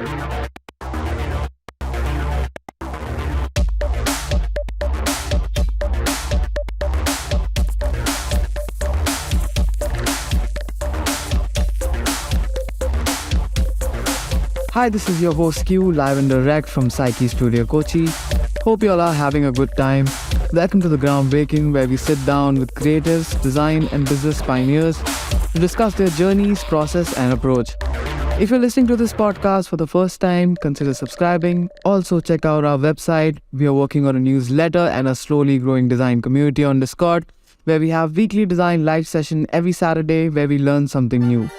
Hi, this is your host Q, live and direct from Psyche Studio Kochi. Hope you all are having a good time. Welcome to the Groundbreaking, where we sit down with creatives, design and business pioneers to discuss their journeys, process and approach. If you're listening to this podcast for the first time, consider subscribing. Also check out our website. We are working on a newsletter and a slowly growing design community on Discord, where we have weekly design live session every Saturday where we learn something new.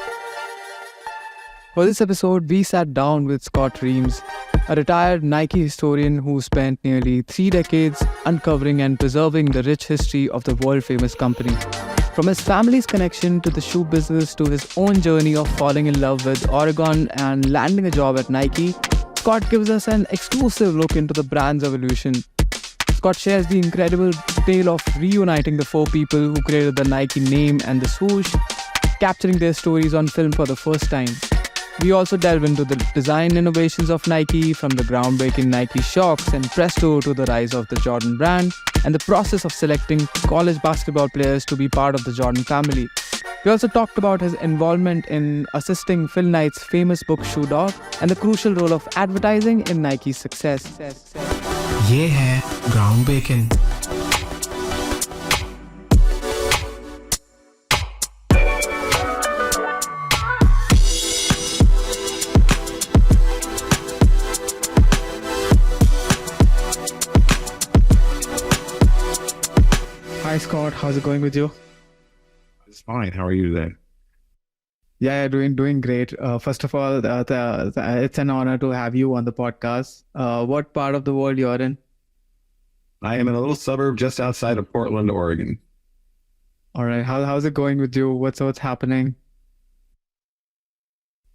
For this episode, we sat down with Scott Reems, a retired Nike historian who spent nearly 3 decades uncovering and preserving the rich history of the world-famous company. From his family's connection to the shoe business to his own journey of falling in love with Oregon and landing a job at Nike, Scott gives us an exclusive look into the brand's evolution. Scott shares the incredible tale of reuniting the 4 people who created the Nike name and the swoosh, capturing their stories on film for the first time. We also delve into the design innovations of Nike, from the groundbreaking Nike Shocks and Presto to the rise of the Jordan brand, and the process of selecting college basketball players to be part of the Jordan family. We also talked about his involvement in assisting Phil Knight's famous book Shoe Dog and the crucial role of advertising in Nike's success. ये है Groundbreaking. Hi Scott, how's it going with you? It's fine. How are you today? Yeah, doing great. First of all, it's an honor to have you on the podcast. What part of the world you're in? I am in a little suburb just outside of Portland, Oregon. All right, how's it going with you? What's happening?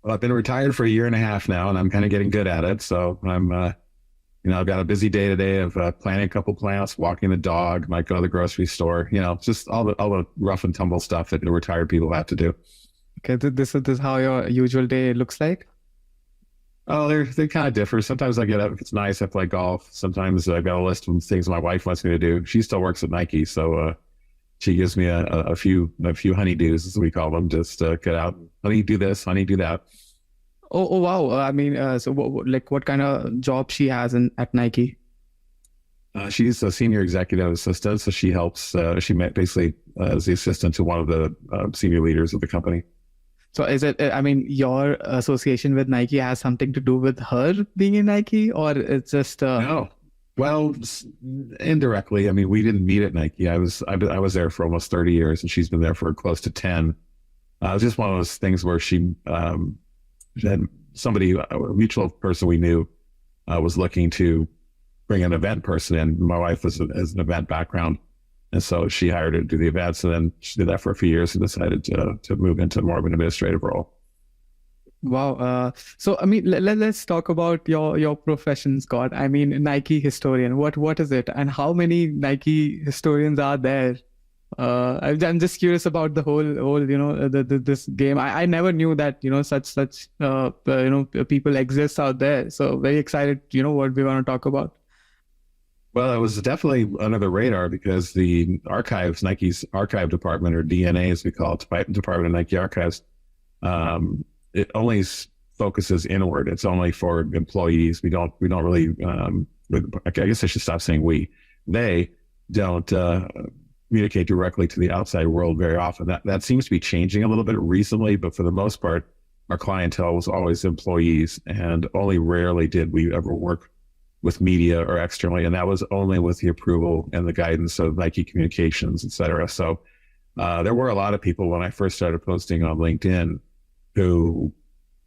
Well, I've been retired for 1.5 years now, and I'm kind of getting good at it. So I'm, I've got a busy day today of planting a couple plants, walking the dog, might go to the grocery store. Just all the rough and tumble stuff that the retired people have to do. Okay, this is how your usual day looks like? Oh, they kind of differ. Sometimes I get up, if it's nice, I play golf. Sometimes I've got a list of things my wife wants me to do. She still works at Nike, so she gives me a few honeydews, as we call them, just get out. Honey, do this. Honey, do that. Oh wow! I mean, so what kind of job she has at Nike? She's a senior executive assistant, so she helps. She basically is the assistant to one of the senior leaders of the company. So is it? I mean, your association with Nike has something to do with her being in Nike, or it's just? No. Well, indirectly. I mean, we didn't meet at Nike. I was there for almost 30 years, and she's been there for close to 10. It was just one of those things where she had somebody, a mutual person we knew, was looking to bring an event person in. My wife has an event background, and so she hired her to do the events, and then she did that for a few years and decided to move into more of an administrative role. Wow. So I mean, let's talk about your profession, Scott. I mean, Nike historian. What is it, and how many Nike historians are there? I'm just curious about the whole this game. I never knew that such people exist out there. So very excited what we want to talk about. Well, it was definitely under the radar because the archives, Nike's archive department, or DNA as we call it, Department of Nike Archives, it only focuses inward. It's only for employees. We don't really. I guess I should stop saying we. They don't communicate directly to the outside world very often. That seems to be changing a little bit recently, but for the most part, our clientele was always employees, and only rarely did we ever work with media or externally, and that was only with the approval and the guidance of Nike Communications, et cetera. So there were a lot of people when I first started posting on LinkedIn who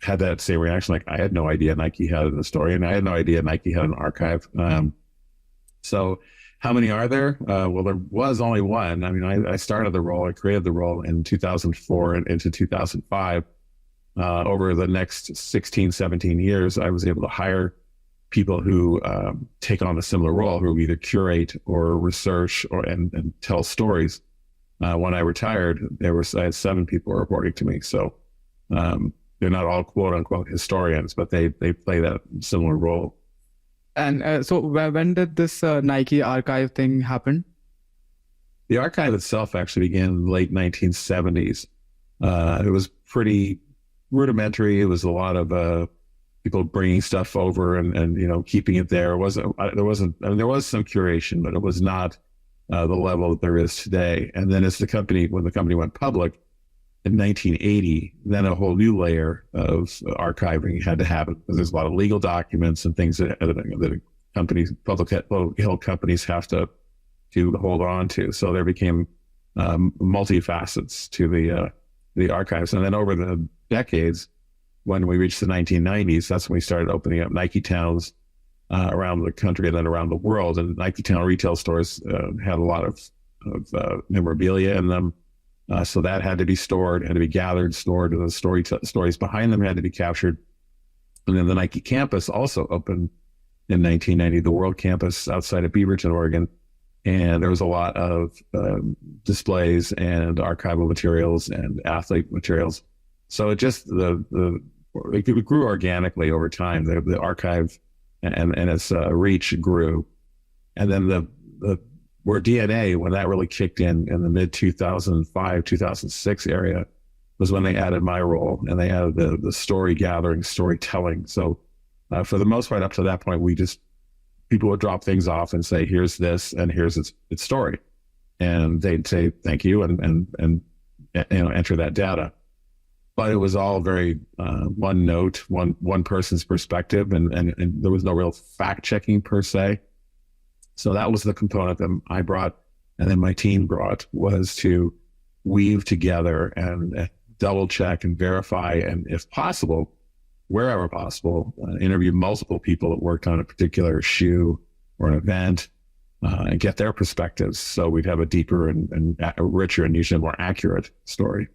had that same reaction, like, I had no idea Nike had an historian. I had no idea Nike had an archive. So how many are there? Well, there was only one. I mean, I started the role, I created the role in 2004 and into 2005. Over the next 16, 17 years, I was able to hire people who take on a similar role, who either curate or research and tell stories. When I retired, I had 7 people reporting to me. So they're not all quote unquote historians, but they play that similar role. And so when did this Nike archive thing happen? The archive itself actually began in the late 1970s. It was pretty rudimentary. It was a lot of people bringing stuff over and keeping it there. There was some curation, but it was not the level that there is today. And then when the company went public in 1980, then a whole new layer of archiving had to happen, because there's a lot of legal documents and things that publicly held companies have to hold on to. So there became multifacets to the archives. And then over the decades, when we reached the 1990s, that's when we started opening up Nike Towns around the country and then around the world. And Nike Town retail stores had a lot of memorabilia in them. So that had to be stored, had to be gathered, stored, and the stories behind them had to be captured. And then the Nike campus also opened in 1990, the World Campus outside of Beaverton, Oregon. And there was a lot of displays and archival materials and athlete materials. So it just, it grew organically over time. The archive and its reach grew. And then where DNA, when that really kicked in the mid 2005, 2006 area, was when they added my role, and they added the story gathering, storytelling. So for the most part, up to that point, people would drop things off and say, here's this, and here's its story. And they'd say, thank you, and enter that data. But it was all very one note, one person's perspective, and there was no real fact checking per se. So that was the component that I brought, and then my team brought, was to weave together and double check and verify, and if possible, wherever possible, interview multiple people that worked on a particular shoe or an event, and get their perspectives. So we'd have a deeper and richer and usually more accurate story.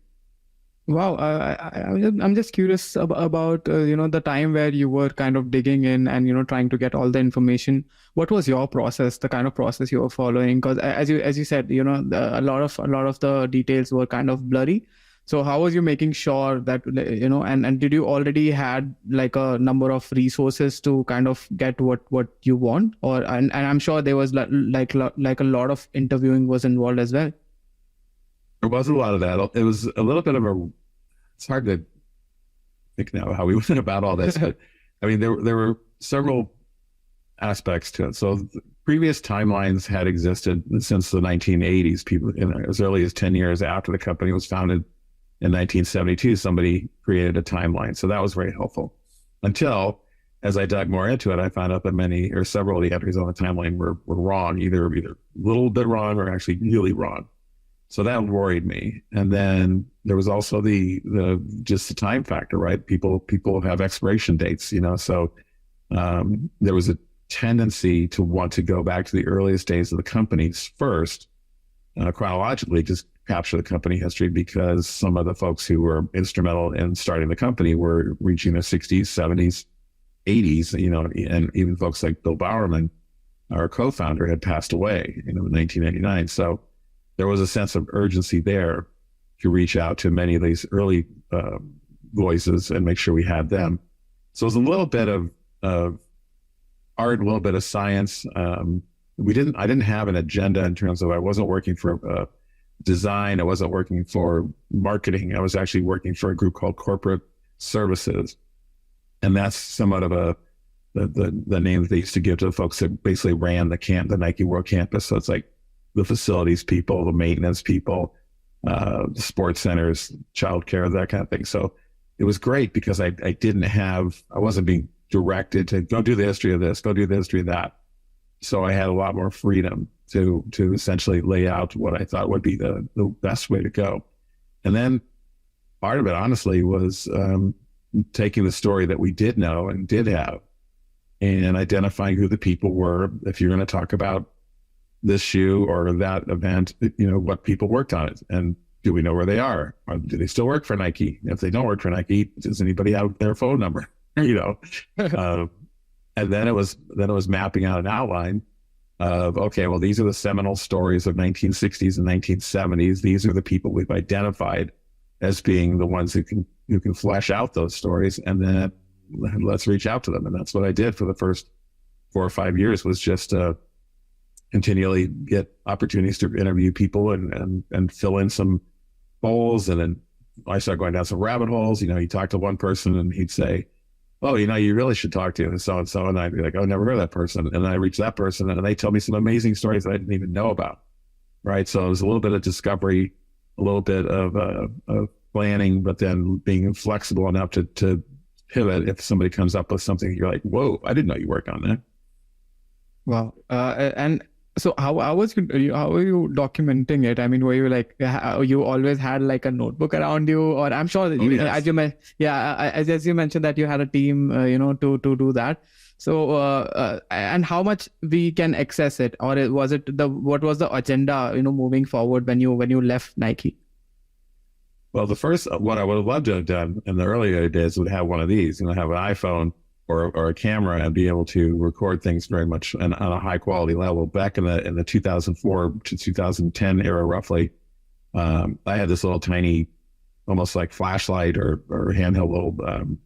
Wow, I'm just curious about the time where you were kind of digging in and trying to get all the information. What was your process, the kind of process you were following? Because as you said, a lot of the details were kind of blurry. So how was you making sure that and did you already had like a number of resources to kind of get what you want, and I'm sure there was like a lot of interviewing was involved as well. There was a lot of that. It was a little bit of it's hard to think now how we went about all this, but I mean, there were several aspects to it. So previous timelines had existed since the 1980s. People, as early as 10 years after the company was founded in 1972, somebody created a timeline. So that was very helpful. Until, as I dug more into it, I found out that several of the entries on the timeline were wrong, either a little bit wrong or actually really wrong. So that worried me. And then there was also just the time factor, right? People have expiration dates, so there was a tendency to want to go back to the earliest days of the companies first, chronologically, just capture the company history, because some of the folks who were instrumental in starting the company were reaching their 60s, 70s, 80s, and even folks like Bill Bowerman, our co-founder, had passed away in 1989. So there was a sense of urgency there to reach out to many of these early voices and make sure we had them. So it was a little bit of art, a little bit of science. I didn't have an agenda in terms of, I wasn't working for design. I wasn't working for marketing. I was actually working for a group called Corporate Services. And that's somewhat of the name that they used to give to the folks that basically ran the Nike World Campus. So it's like the facilities people, the maintenance people, the sports centers, childcare, that kind of thing. So it was great because I wasn't being directed to go do the history of this, go do the history of that. So I had a lot more freedom to essentially lay out what I thought would be the best way to go. And then part of it, honestly, was taking the story that we did know and did have and identifying who the people were. If you're going to talk about this shoe or that event, what people worked on it, and do we know where they are? Or do they still work for Nike? If they don't work for Nike, does anybody have their phone number? And then it was mapping out an outline of, okay, well, these are the seminal stories of 1960s and 1970s. These are the people we've identified as being the ones who can who can flesh out those stories, and then let's reach out to them. And that's what I did for the first 4 or 5 years, was just continually get opportunities to interview people and fill in some holes. And then I started going down some rabbit holes. You talk to one person and he'd say, oh, you really should talk to so-and-so. And I'd be like, oh, never heard of that person. And then I reach that person and they tell me some amazing stories that I didn't even know about. Right. So it was a little bit of discovery, a little bit of planning, but then being flexible enough to pivot if somebody comes up with something you're like, whoa, I didn't know you worked on that. Wow. And so how were you documenting it? I mean, were you like, you always had like a notebook around you, or I'm sure that as you mentioned that you had a team, to do that. So, and how much we can access it, or was it what was the agenda, moving forward when you left Nike? Well, the first, what I would have loved to have done in the earlier days would have one of these, have an iPhone or a camera and be able to record things very much on a high quality level. Back in the 2004 to 2010 era, roughly, I had this little tiny, almost like flashlight or handheld little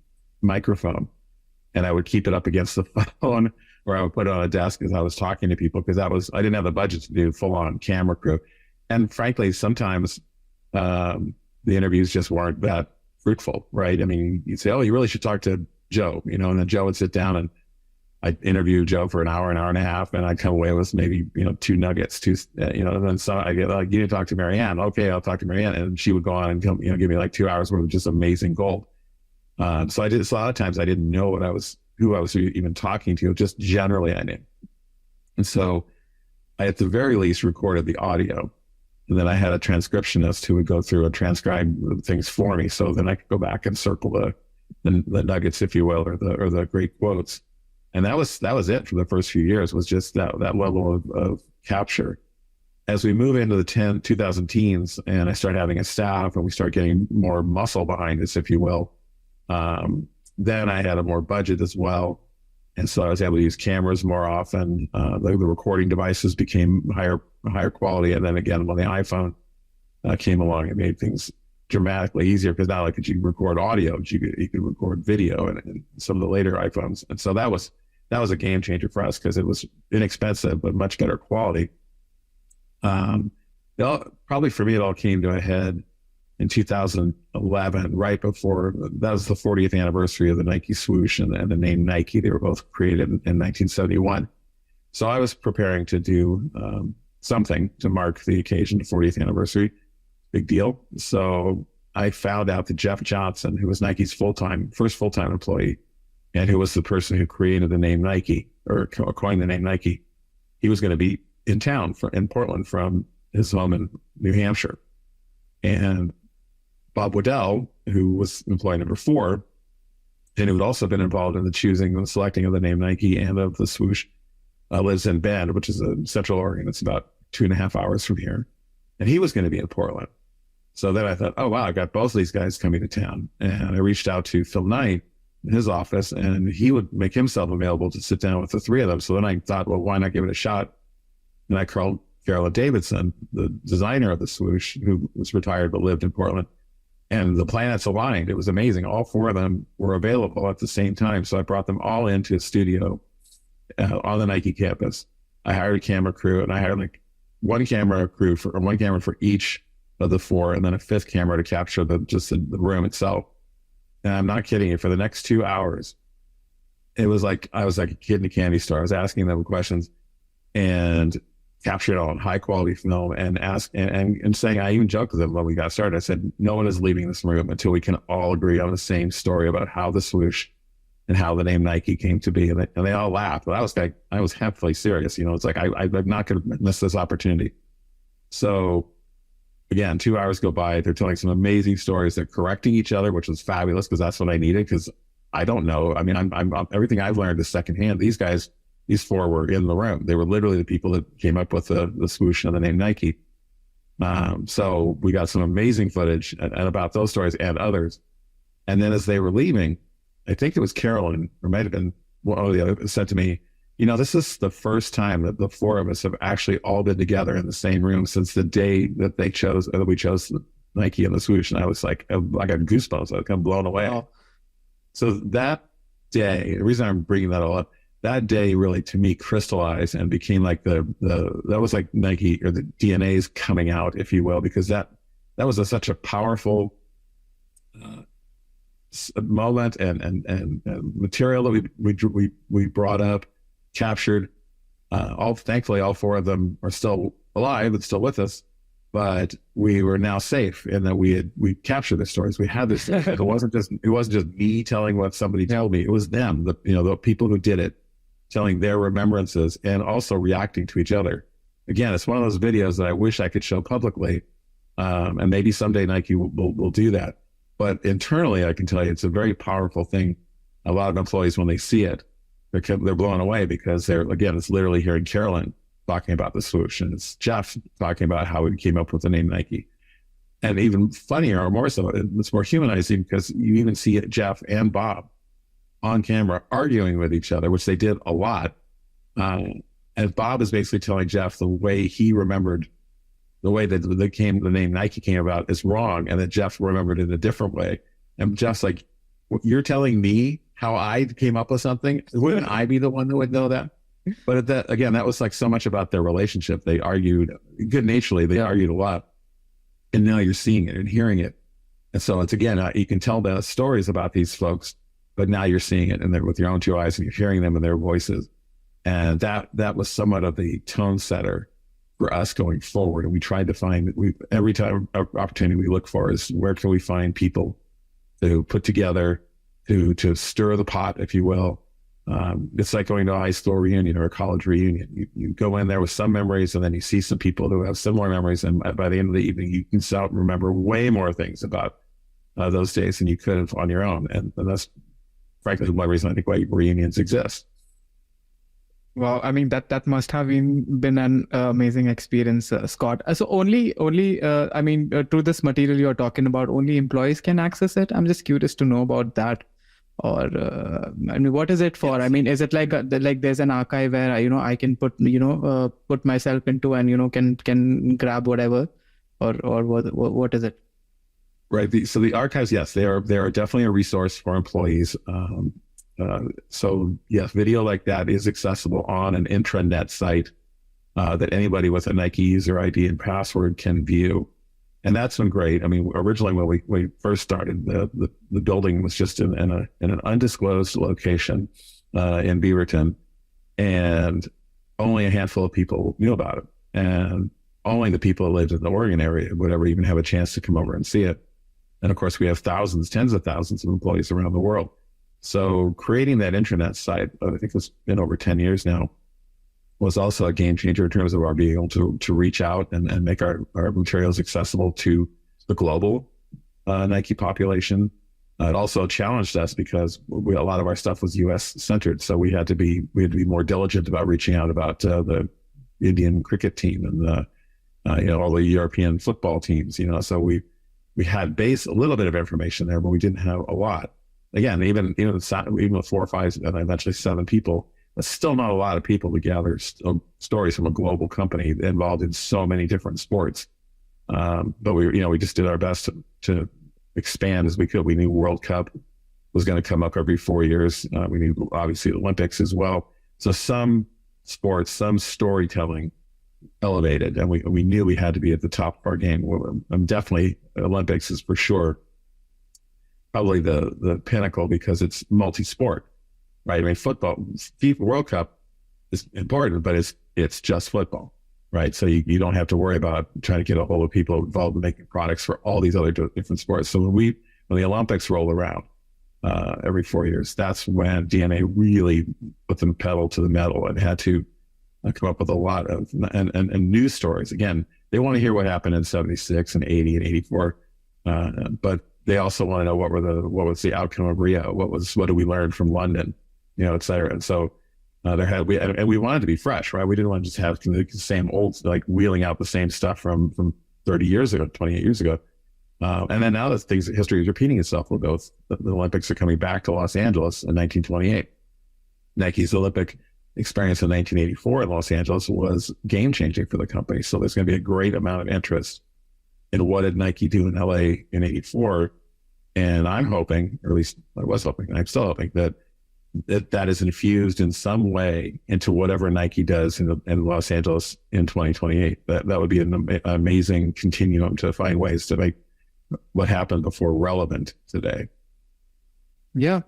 microphone, and I would keep it up against the phone, or I would put it on a desk as I was talking to people, because I didn't have the budget to do full on camera crew, and frankly, sometimes the interviews just weren't that fruitful, right? I mean, you'd say, oh, you really should talk to Joe, and then Joe would sit down and I'd interview Joe for an hour and a half, and I'd come away with maybe, 2 nuggets, and then so I get like, you need to talk to Marianne. Okay, I'll talk to Marianne. And she would go on and come, give me like 2 hours worth of just amazing gold. So a lot of times I didn't know who I was even talking to, just generally I knew. And so I, at the very least, recorded the audio. And then I had a transcriptionist who would go through and transcribe things for me. So then I could go back and circle the nuggets, if you will, or the great quotes. And that was it for the first few years, was just that level of capture. As we move into the 2000 teens and I start having a staff and we start getting more muscle behind us, if you will, then I had a more budget as well. And so I was able to use cameras more often. The recording devices became higher quality. And then again, when the iPhone came along, it made things dramatically easier, because not only could you record audio, but you could record video in some of the later iPhones. And so that was a game changer for us, because it was inexpensive but much better quality. Probably for me, it all came to a head in 2011, right before that was the 40th anniversary of the Nike swoosh and the name Nike. They were both created in 1971. So I was preparing to do something to mark the occasion, the 40th anniversary. Big deal. So I found out that Jeff Johnson, who was Nike's first full-time employee, and who was the person who created the name Nike, or coined the name Nike, he was going to be in town in Portland from his home in New Hampshire. And Bob Waddell, who was employee number 4, and who had also been involved in the choosing and selecting of the name Nike and of the swoosh, lives in Bend, which is a Central Oregon. It's about 2.5 hours from here. And he was going to be in Portland. So then I thought, oh, wow, I got both of these guys coming to town. And I reached out to Phil Knight in his office, and he would make himself available to sit down with the 3 of them. So then I thought, well, why not give it a shot? And I called Carolyn Davidson, the designer of the swoosh, who was retired but lived in Portland. And the planets aligned. It was amazing. All 4 of them were available at the same time. So I brought them all into a studio on the Nike campus. I hired a camera crew, and I hired like one camera for each of the 4, and then a 5th camera to capture the room itself. And I'm not kidding you, for the next 2 hours, it was like I was like a kid in a candy store. I was asking them questions and captured it all in high quality film, and saying, I even joked with them when we got started. I said, no one is leaving this room until we can all agree on the same story about how the swoosh and how the name Nike came to be. And they all laughed, but I was halfway serious. It's like, I'm not going to miss this opportunity. So again, 2 hours go by. They're telling some amazing stories. They're correcting each other, which was fabulous, because that's what I needed, because I don't know. I mean, I'm everything I've learned is secondhand. These 4 were in the room. They were literally the people that came up with the swoosh and the name Nike. So we got some amazing footage and about those stories and others. And then as they were leaving, I think it was Carolyn, or might have been one or the other, said to me, this is the first time that the 4 of us have actually all been together in the same room since the day that we chose Nike and the swoosh, and I was like, I got goosebumps. I was kind of blown away. Wow. So that day, the reason I'm bringing that all up, that day really to me crystallized and became like that was like Nike, or the DNA's coming out, if you will, because that was such a powerful moment and material that we brought up, captured. Thankfully, all four of them are still alive and still with us, but we were now safe in that we captured the stories. We had this. It wasn't just me telling what somebody told me. It was them, the people who did it, telling their remembrances and also reacting to each other. Again, it's one of those videos that I wish I could show publicly, and maybe someday Nike will do that. But internally, I can tell you it's a very powerful thing. A lot of employees, when they see it, they're blown away, because it's literally hearing Carolyn talking about the swoosh, and it's Jeff talking about how he came up with the name Nike. And even funnier, or more so, it's more humanizing, because you even see Jeff and Bob on camera arguing with each other, which they did a lot. And Bob is basically telling Jeff the way he remembered, the way that the name Nike came about is wrong, and that Jeff remembered it a different way. And Jeff's like, you're telling me how I came up with something? Wouldn't I be the one that would know that? But that was like so much about their relationship. They argued good naturedly. They argued a lot, and now you're seeing it and hearing it. And so it's, again, you can tell the stories about these folks, but now you're seeing it, and they're with your own two eyes, and you're hearing them in their voices. And that was somewhat of the tone setter for us going forward. And we tried to find, every time opportunity we look for is, where can we find people to put together, to stir the pot, if you will. It's like going to a high school reunion or a college reunion. You go in there with some memories, and then you see some people who have similar memories, and by the end of the evening, you can remember way more things about those days than you could on your own. And that's frankly one reason I think why reunions exist. Wow, I mean that must have been an amazing experience, Scott. So only I mean, through this material you're talking about, only employees can access it. I'm just curious to know about that. Or I mean, what is it for? Yes. I mean, is it like there's an archive where I can put put myself into, and can grab whatever, or what is it? Right. So the archives, yes, they are definitely a resource for employees. So yes, video like that is accessible on an intranet site that anybody with a Nike user ID and password can view. And that's been great. I mean, originally when we first started, the building was just in an undisclosed location in Beaverton, and only a handful of people knew about it. And only the people who lived in the Oregon area would ever even have a chance to come over and see it. And of course, we have tens of thousands of employees around the world. So creating that intranet site, I think it's been over 10 years now, was also a game changer in terms of our being able to reach out and make our materials accessible to the global Nike population. It also challenged us because a lot of our stuff was U.S. centered, so we had to be more diligent about reaching out about the Indian cricket team and all the European football teams. So we had a little bit of information there, but we didn't have a lot. Again, even with 4 or 5 and eventually 7 people, that's still not a lot of people to gather stories from a global company involved in so many different sports. But we just did our best to expand as we could. We knew World Cup was going to come up every 4 years. We knew obviously the Olympics as well. So some sports, some storytelling elevated, and we knew we had to be at the top of our game. Definitely Olympics is for sure probably the pinnacle, because it's multi-sport, right? I mean, football, FIFA World Cup is important, but it's just football, right? So you don't have to worry about trying to get a hold of people involved in making products for all these other different sports. So when the Olympics roll around every 4 years, that's when DNA really put the pedal to the metal and had to come up with a lot of and news stories. Again, they want to hear what happened in 76 and 80 and 84, but they also want to know what was the outcome of Rio, what did we learn from London, et cetera. And so we wanted to be fresh, right? We didn't want to just have the same old, like wheeling out the same stuff from 30 years ago, 28 years ago. And then now that history is repeating itself. We'll go, the Olympics are coming back to Los Angeles in 1928. Nike's Olympic experience in 1984 in Los Angeles was game changing for the company. So there's going to be a great amount of interest and what did Nike do in LA in '84? And I'm hoping, or at least I was hoping, and I'm still hoping that is infused in some way into whatever Nike does in Los Angeles in 2028. That would be an amazing continuum to find ways to make what happened before relevant today. Yeah,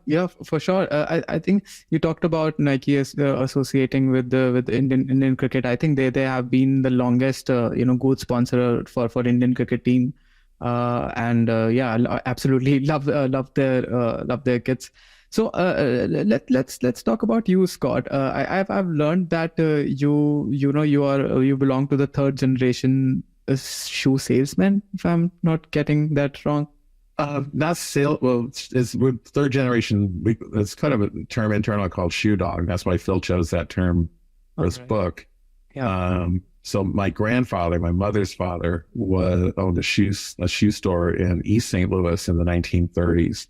for sure. I think you talked about Nike as associating with the Indian cricket. I think they have been the longest good sponsor for Indian cricket team. Absolutely love their kits. So let's talk about you, Scott. I've learned that you belong to the third generation shoe salesman, if I'm not getting that wrong. Not sale. Well, we're third generation. It's kind of a term internal called shoe dog. That's why Phil chose that term for his book. Yeah. So my grandfather, my mother's father, owned a shoe store in East St. Louis in the 1930s,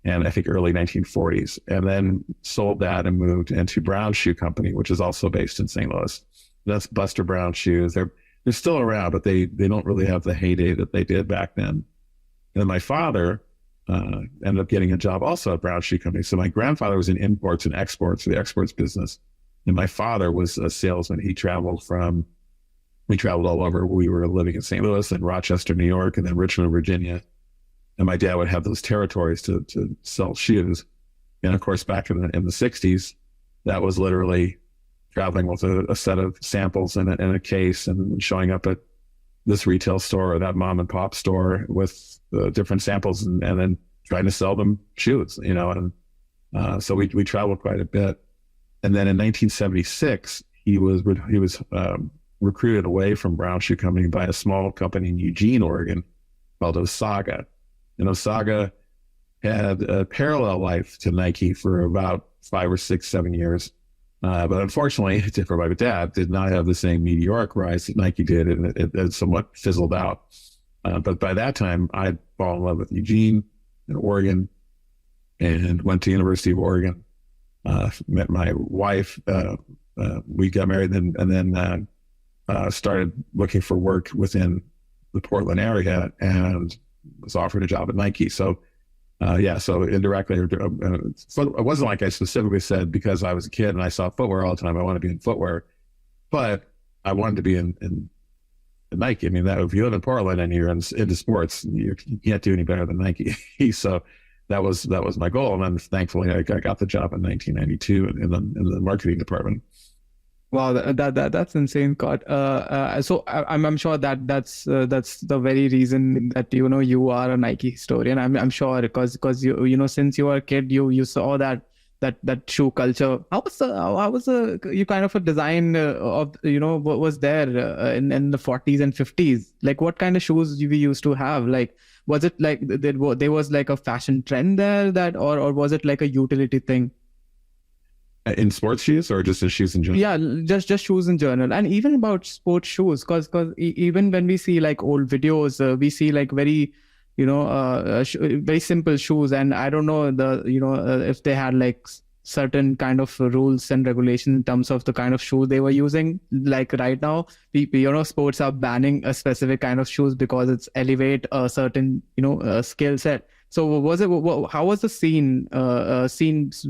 and I think early 1940s, and then sold that and moved into Brown Shoe Company, which is also based in St. Louis. That's Buster Brown shoes. They're still around, but they don't really have the heyday that they did back then. And then my father ended up getting a job also at Brown Shoe Company. So my grandfather was in imports and exports, the exports business. And my father was a salesman. We traveled all over. We were living in St. Louis and Rochester, New York, and then Richmond, Virginia. And my dad would have those territories to sell shoes. And of course, back in the 60s, that was literally traveling with a set of samples in a case and showing up at this retail store or that mom and pop store with different samples and then trying to sell them shoes, and so we traveled quite a bit. And then in 1976, he was recruited away from Brown Shoe Company by a small company in Eugene, Oregon called Osaga. And Osaga had a parallel life to Nike for about 5 or 6, 7 years. But unfortunately, for my dad, did not have the same meteoric rise that Nike did, and it somewhat fizzled out. But by that time, I'd fallen in love with Eugene in Oregon and went to University of Oregon. Met my wife. We got married and then started looking for work within the Portland area and was offered a job at Nike. So so indirectly, it wasn't like I specifically said because I was a kid and I saw footwear all the time, I want to be in footwear, but I wanted to be in Nike. I mean, that if you live in Portland and you're into sports, you can't do any better than Nike. So that was my goal. And then thankfully I got the job in 1992 in the marketing department. Wow, that's insane, Scott. So I'm sure that's the very reason that you are a Nike historian. I'm sure because you since you were a kid you saw that shoe culture. How was the you kind of a design of what was there in the 40s and 50s? Like what kind of shoes we used to have? Like was it like there was like a fashion trend there or was it like a utility thing? In sports shoes or just in shoes in general? Yeah, just shoes in general, and even about sports shoes, because even when we see like old videos, we see like very, very simple shoes, and I don't know if they had like certain kind of rules and regulations in terms of the kind of shoe they were using. Like right now, sports are banning a specific kind of shoes because it's elevate a certain skill set. So how was the scene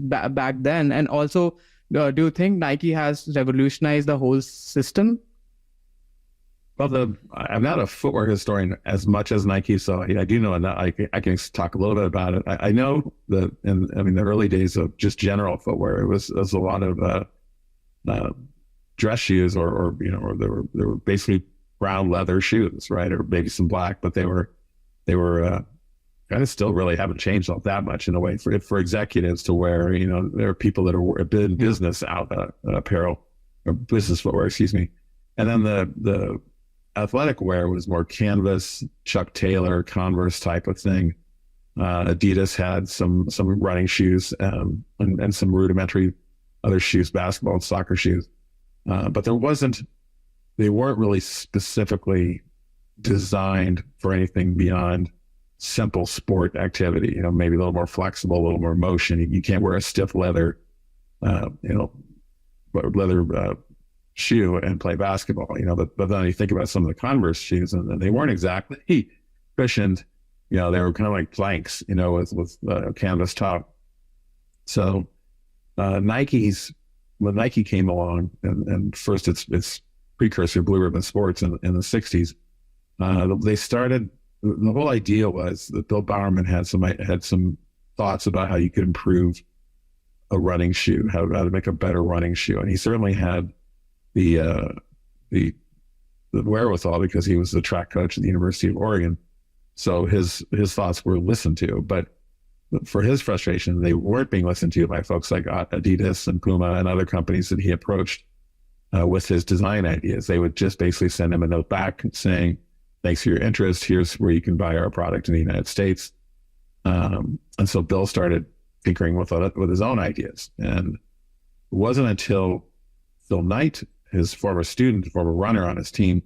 back then? And also, do you think Nike has revolutionized the whole system? Well, I'm not a footwear historian as much as Nike, so I do know enough. I can talk a little bit about it. I know that the early days of just general footwear, it was a lot of dress shoes or they were basically brown leather shoes, right, or maybe some black, but they were kind of still really haven't changed all that much in a way for executives to wear. There are people that are in business apparel or business footwear, excuse me. And then the athletic wear was more canvas, Chuck Taylor, Converse type of thing. Adidas had some running shoes and some rudimentary other shoes, basketball and soccer shoes. But they weren't really specifically designed for anything beyond simple sport activity, maybe a little more flexible, a little more motion. You can't wear a stiff leather shoe and play basketball, but then you think about some of the Converse shoes, and they weren't exactly cushioned, they were kind of like planks, with canvas top. So when Nike came along, and first its precursor, Blue Ribbon Sports, in the 60s, they started, the whole idea was that Bill Bowerman had some thoughts about how you could improve a running shoe, how to make a better running shoe. And he certainly had the wherewithal, because he was the track coach at the University of Oregon. So his thoughts were listened to, but for his frustration, they weren't being listened to by folks like Adidas and Puma and other companies that he approached with his design ideas. They would just basically send him a note back saying, thanks for your interest. Here's where you can buy our product in the United States. And so Bill started tinkering with his own ideas. And it wasn't until Phil Knight, his former student, former runner on his team,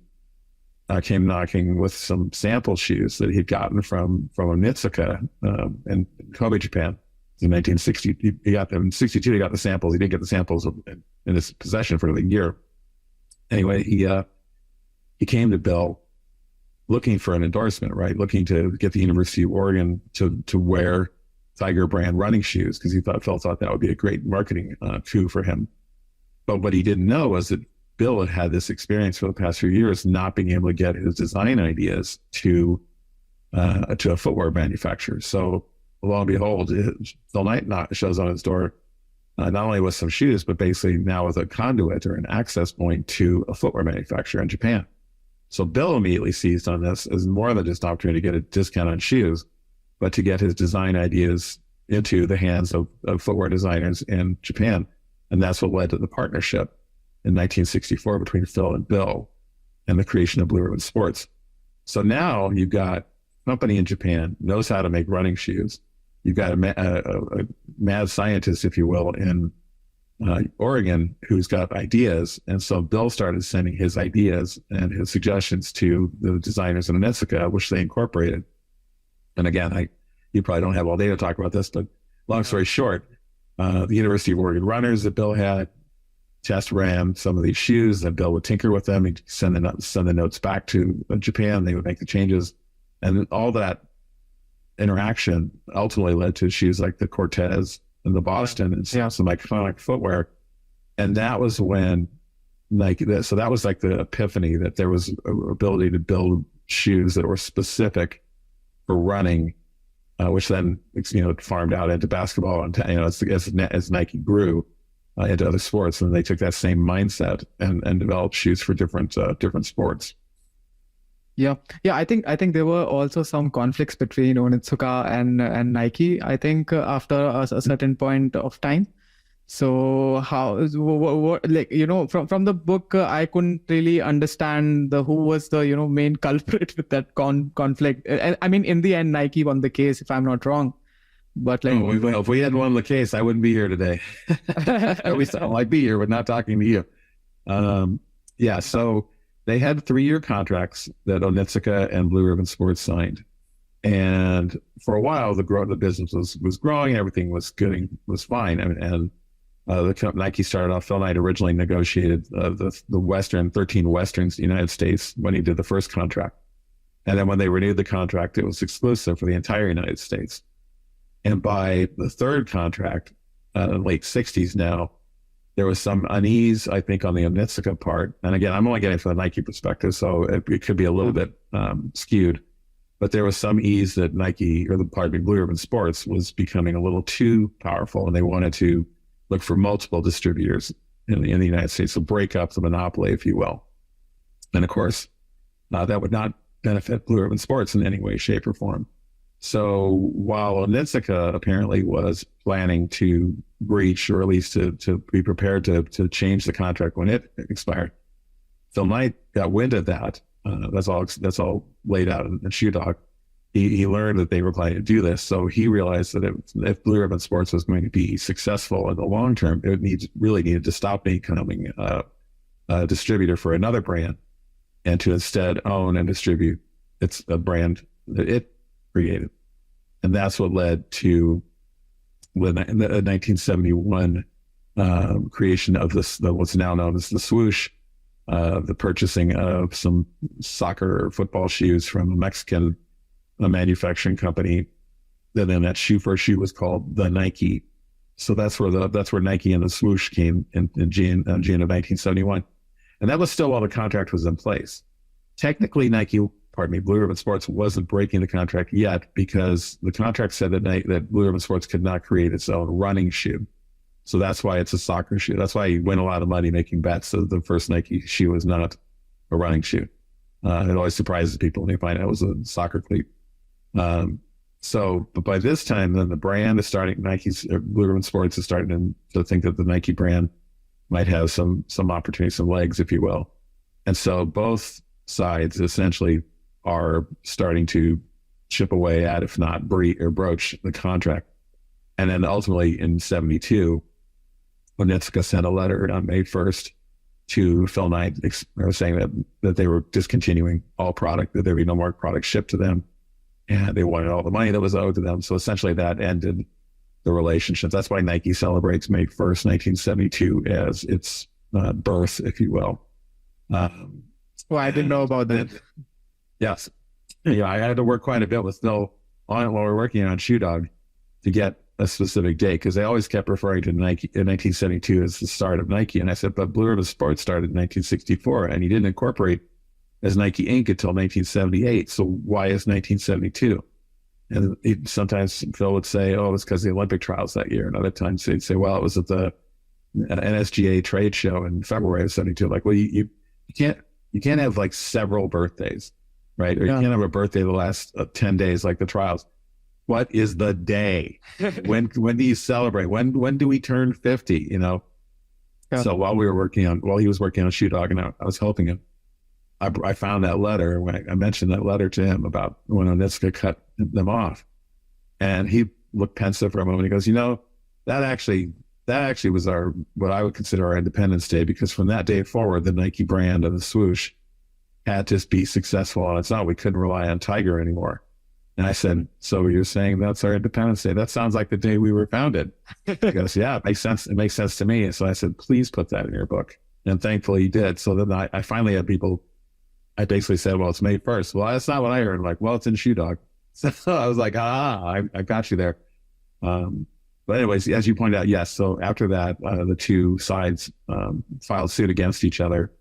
came knocking with some sample shoes that he'd gotten from Onitsuka in Kobe, Japan in 1960. He got them in 62. He got the samples. He didn't get the samples in his possession for the year. Anyway, he came to Bill looking for an endorsement, right? Looking to get the University of Oregon to wear Tiger brand running shoes, because Phil thought that would be a great marketing coup for him. But what he didn't know was that Bill had this experience for the past few years not being able to get his design ideas to a footwear manufacturer. So lo and behold, Phil Knight shows on his door, not only with some shoes, but basically now with a conduit or an access point to a footwear manufacturer in Japan. So Bill immediately seized on this as more than just an opportunity to get a discount on shoes, but to get his design ideas into the hands of footwear designers in Japan. And that's what led to the partnership in 1964 between Phil and Bill and the creation of Blue Ribbon Sports. So now you've got a company in Japan knows how to make running shoes. You've got a mad scientist, if you will, in Oregon who's got ideas. And so Bill started sending his ideas and his suggestions to the designers in Onitsuka, which they incorporated. And again, you probably don't have all day to talk about this, but long story short, the University of Oregon runners that Bill had test ran some of these shoes, and Bill would tinker with them. He'd send the notes back to Japan. They would make the changes. And all that interaction ultimately led to shoes like the Cortez and the Boston and some iconic footwear. And that was when so that was like the epiphany that there was an ability to build shoes that were specific for running, which then farmed out into basketball, and as Nike grew into other sports, and they took that same mindset and developed shoes for different sports. Yeah. I think there were also some conflicts between Onitsuka and Nike, I think, after a certain point of time. So from the book, I couldn't really understand who was the main culprit with that conflict. I mean, in the end, Nike won the case, if I'm not wrong. But if we had won the case, I wouldn't be here today. At least I'd be here, but not talking to you. So they had 3-year contracts that Onitsuka and Blue Ribbon Sports signed. And for a while, the business was growing. Everything was good, was fine. Nike started off, Phil Knight originally negotiated the 13 Westerns in the United States when he did the first contract. And then when they renewed the contract, it was exclusive for the entire United States. And by the third contract, late 60s now, there was some unease, I think, on the Onitsuka part. And again, I'm only getting from the Nike perspective, so it could be a little bit skewed. But there was some ease that Blue Ribbon Sports was becoming a little too powerful, and they wanted to look for multiple distributors in the United States, so break up the monopoly, if you will. And of course, that would not benefit Blue Ribbon Sports in any way, shape, or form. So while Onitsuka apparently was planning to breach, or at least to be prepared to change the contract when it expired, Phil Knight got wind of that. That's all laid out in Shoe Dog. He learned that they were planning to do this, so he realized that if Blue Ribbon Sports was going to be successful in the long term, it really needed to stop becoming a distributor for another brand, and to instead own and distribute a brand that it created. And that's what led to the 1971 creation of what's now known as the swoosh, the purchasing of some soccer or football shoes from a Mexican manufacturing company. And then that first shoe was called the Nike. So that's where Nike and the swoosh came in June of 1971. And that was still while the contract was in place. Technically, Blue Ribbon Sports wasn't breaking the contract yet, because the contract said that Blue Ribbon Sports could not create its own running shoe. So that's why it's a soccer shoe. That's why you win a lot of money making bets that the first Nike shoe is not a running shoe. It always surprises people when they find out it was a soccer cleat. But by this time, then the brand is starting, Blue Ribbon Sports is starting to think that the Nike brand might have some opportunity, some legs, if you will. And so both sides essentially are starting to chip away at, if not broach the contract. And then ultimately in 72, Onitsuka sent a letter on May 1st to Phil Knight saying that they were discontinuing all product, that there would be no more product shipped to them, and they wanted all the money that was owed to them. So essentially that ended the relationship. That's why Nike celebrates May 1st, 1972 as its birth, if you will. Well, I didn't know about that. Yes. Yeah, I had to work quite a bit with Phil on it while we were working on Shoe Dog to get a specific date, because they always kept referring to Nike in 1972 as the start of Nike. And I said, but Blue Ribbon Sports started in 1964, and he didn't incorporate as Nike Inc. until 1978. So why is 1972? And sometimes Phil would say, oh, it was because of the Olympic trials that year. And other times they'd say, well, it was at the NSGA trade show in February of 72. Like, well, you can't have like several birthdays, right? Or you can't have a birthday the last 10 days like the trials. What is the day? When do you celebrate? When do we turn 50? You know? Yeah. So while he was working on Shoe Dog and I was helping him, I found that letter. When I mentioned that letter to him about when Onitsuka cut them off, and he looked pensive for a moment. He goes, that actually was what I would consider our Independence Day, because from that day forward, the Nike brand of the swoosh had to be successful on its own. We couldn't rely on Tiger anymore. And I said, so you're saying that's our Independence Day? That sounds like the day we were founded. He goes, yeah, it makes sense. It makes sense to me. And so I said, please put that in your book. And thankfully he did. So then I finally had people, I basically said, well, it's May 1st. Well, that's not what I heard. I'm like, well, it's in Shoe Dog. So I was like, I got you there. But anyways, as you pointed out, yes. So after that, the two sides filed suit against each other.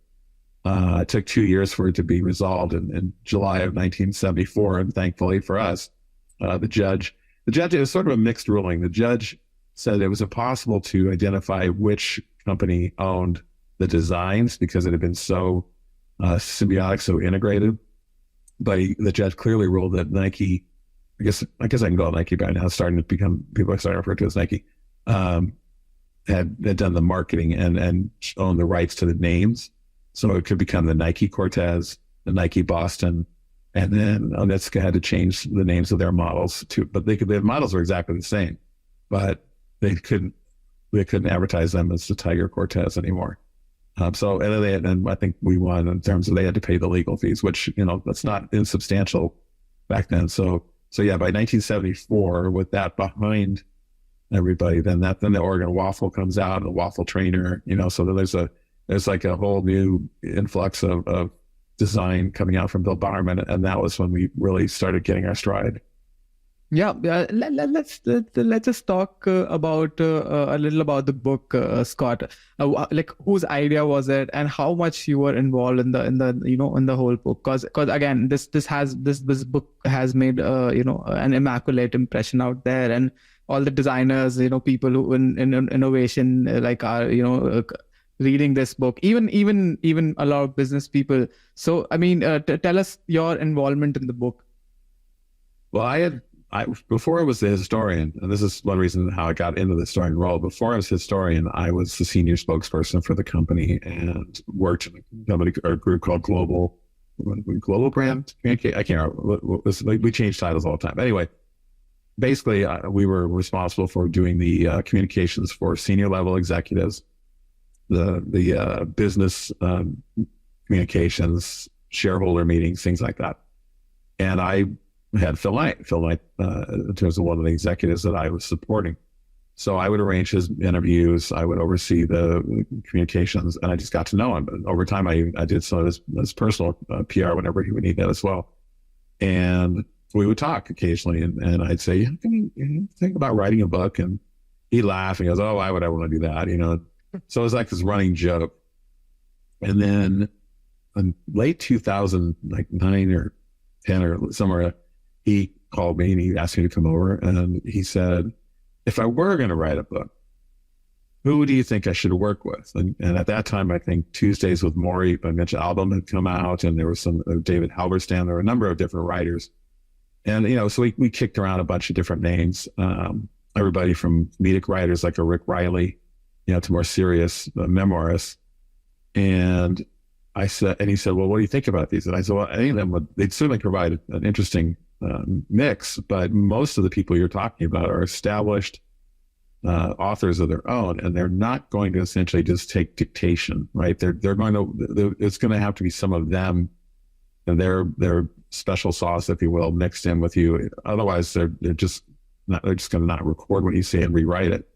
It took 2 years for it to be resolved in July of 1974. And thankfully for us, the judge, it was sort of a mixed ruling. The judge said it was impossible to identify which company owned the designs because it had been so symbiotic, so integrated. But the judge clearly ruled that Nike, I guess I can call it Nike by now, people are starting to refer to it as Nike, had done the marketing and owned the rights to the names. So it could become the Nike Cortez, the Nike Boston, and then Onitsuka had to change the names of their models too. But their models were exactly the same, but they couldn't advertise them as the Tiger Cortez anymore. And I think we won in terms of they had to pay the legal fees, which, that's not insubstantial back then. So yeah, by 1974, with that behind everybody, then the Oregon waffle comes out, the waffle trainer, so then there's like a whole new influx of design coming out from Bill Bowerman, and that was when we really started getting our stride. Yeah, let's just talk about a little about the book, Scott. Like, whose idea was it, and how much you were involved in the whole book? Because again, this book has made an immaculate impression out there, and all the designers, people who in innovation are reading this book, even a lot of business people. So I mean, tell us your involvement in the book. Well, before I was the historian, and this is one reason how I got into the historian role. Before I was historian, I was the senior spokesperson for the company and worked in a company or a group called Global Brand Communicate. I can't remember. We change titles all the time. Anyway, basically, we were responsible for doing the communications for senior level executives, the business communications, shareholder meetings, things like that. And I had Phil Knight in terms of one of the executives that I was supporting. So I would arrange his interviews. I would oversee the communications, and I just got to know him. And over time, I did some of his personal PR whenever he would need that as well. And we would talk occasionally, and I'd say, can you think about writing a book? And he'd laugh and he goes, oh, why would I want to do that? So it was like this running joke. And then in late 2009 or 10 or somewhere, he called me and he asked me to come over, and he said, if I were going to write a book, who do you think I should work with? And at that time, I think Tuesdays with Morrie by Mitch Albom had come out, and there was some David Halberstam. There were a number of different writers. And, so we kicked around a bunch of different names, everybody from comedic writers like a Rick Riley, to more serious memoirists. And he said, well, what do you think about these? And I said, well, any of them they'd certainly provide an interesting mix, but most of the people you're talking about are established authors of their own, and they're not going to essentially just take dictation, right? They're going to, it's going to have to be some of them and their special sauce, if you will, mixed in with you. Otherwise, they're just going to not record what you say and rewrite it.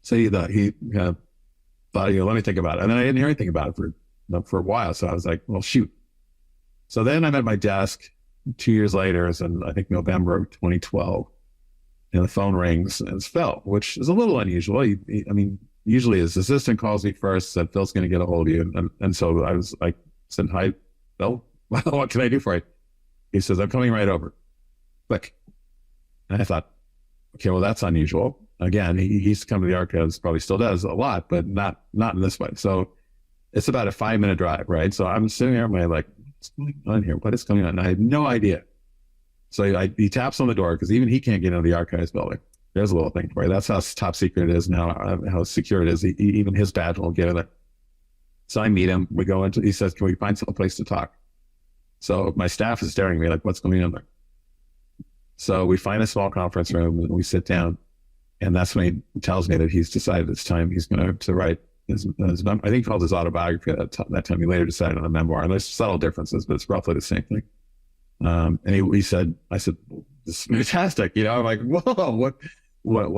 So he thought, let me think about it. And then I didn't hear anything about it for a while. So I was like, well, shoot. So then I'm at my desk 2 years later, it's in, I think, November of 2012, and the phone rings, and it's Phil, which is a little unusual. Usually his assistant calls me first, said, Phil's going to get a hold of you. And so I was like, said, hi, Phil, what can I do for you? He says, I'm coming right over. Click. And I thought, okay, well, that's unusual. Again, he used to come to the archives, probably still does a lot, but not in this way. So it's about a 5-minute drive, right? So I'm sitting there, I'm like, what's going on here? What is going on? And I had no idea. So he taps on the door, because even he can't get into the archives building. There's a little thing for you. That's how top secret it is now, how secure it is. Even his badge won't get in there. So I meet him. We go into, he says, can we find some place to talk? So my staff is staring at me like, what's going on there? So we find a small conference room and we sit down. And that's when he tells me that he's decided it's time he's going to write his I think he called his autobiography at that time. He later decided on a memoir. And there's subtle differences, but it's roughly the same thing. And he said, I said, this is fantastic. I'm like, whoa, what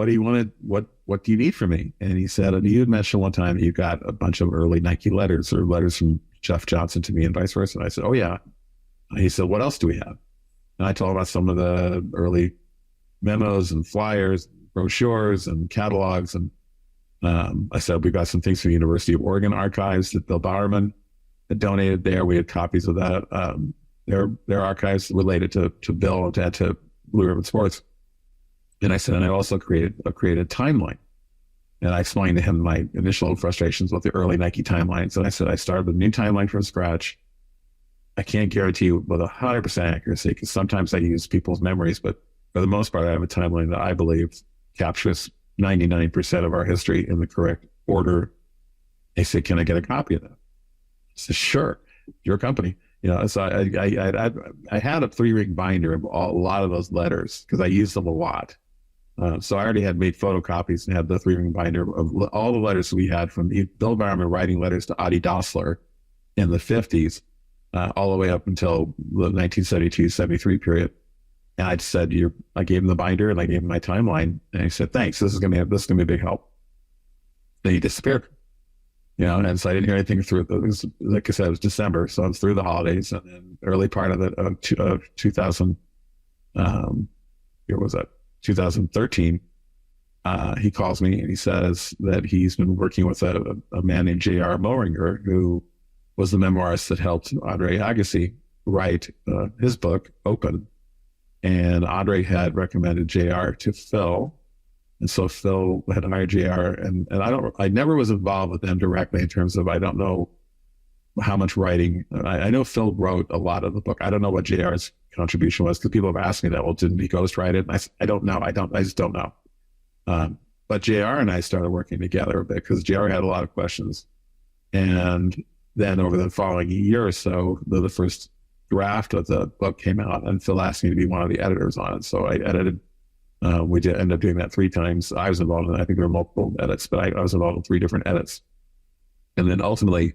do you want to, what do you need from me? And he said, you had mentioned one time that you got a bunch of early Nike letters or letters from Jeff Johnson to me and vice versa. And I said, oh yeah. And he said, what else do we have? And I told him about some of the early memos and flyers, brochures and catalogs. And I said, we got some things from the University of Oregon archives that Bill Bowerman had donated there. We had copies of that. Their archives related to Bill and to Blue Ribbon Sports. And I said, and I also created a timeline. And I explained to him my initial frustrations with the early Nike timelines. And I said, I started with a new timeline from scratch. I can't guarantee you with 100% accuracy, because sometimes I use people's memories, but for the most part, I have a timeline that I believe captures 99% of our history in the correct order. They said, can I get a copy of that? I said, sure, your company. So I had a 3-ring binder of a lot of those letters because I used them a lot. So I already had made photocopies and had the 3-ring binder of all the letters we had from Bill Bowerman writing letters to Adi Dassler in the 50s, all the way up until the 1972-73 period. And I said, I gave him the binder and I gave him my timeline. And he said, thanks, this is gonna be a big help. Then he disappeared. And so I didn't hear anything through. It was, like I said, it was December, so I was through the holidays, and then early part of 2000. Here was that 2013. He calls me and he says that he's been working with a man named J.R. Moehringer, who was the memoirist that helped Andre Agassi write his book Open, and Andre had recommended J.R. to Phil. And so Phil had hired JR, and I never was involved with them directly in terms of, I don't know how much writing. I know Phil wrote a lot of the book. I don't know what JR's contribution was, because people have asked me that. Well, didn't he ghostwrite it? And I don't know. I just don't know. But JR and I started working together a bit because JR had a lot of questions. And then over the following year or so, the first draft of the book came out, and Phil asked me to be one of the editors on it. So I edited. We did end up doing that 3 times. I was involved in it. I think there were multiple edits, but I was involved in 3 different edits. And then ultimately,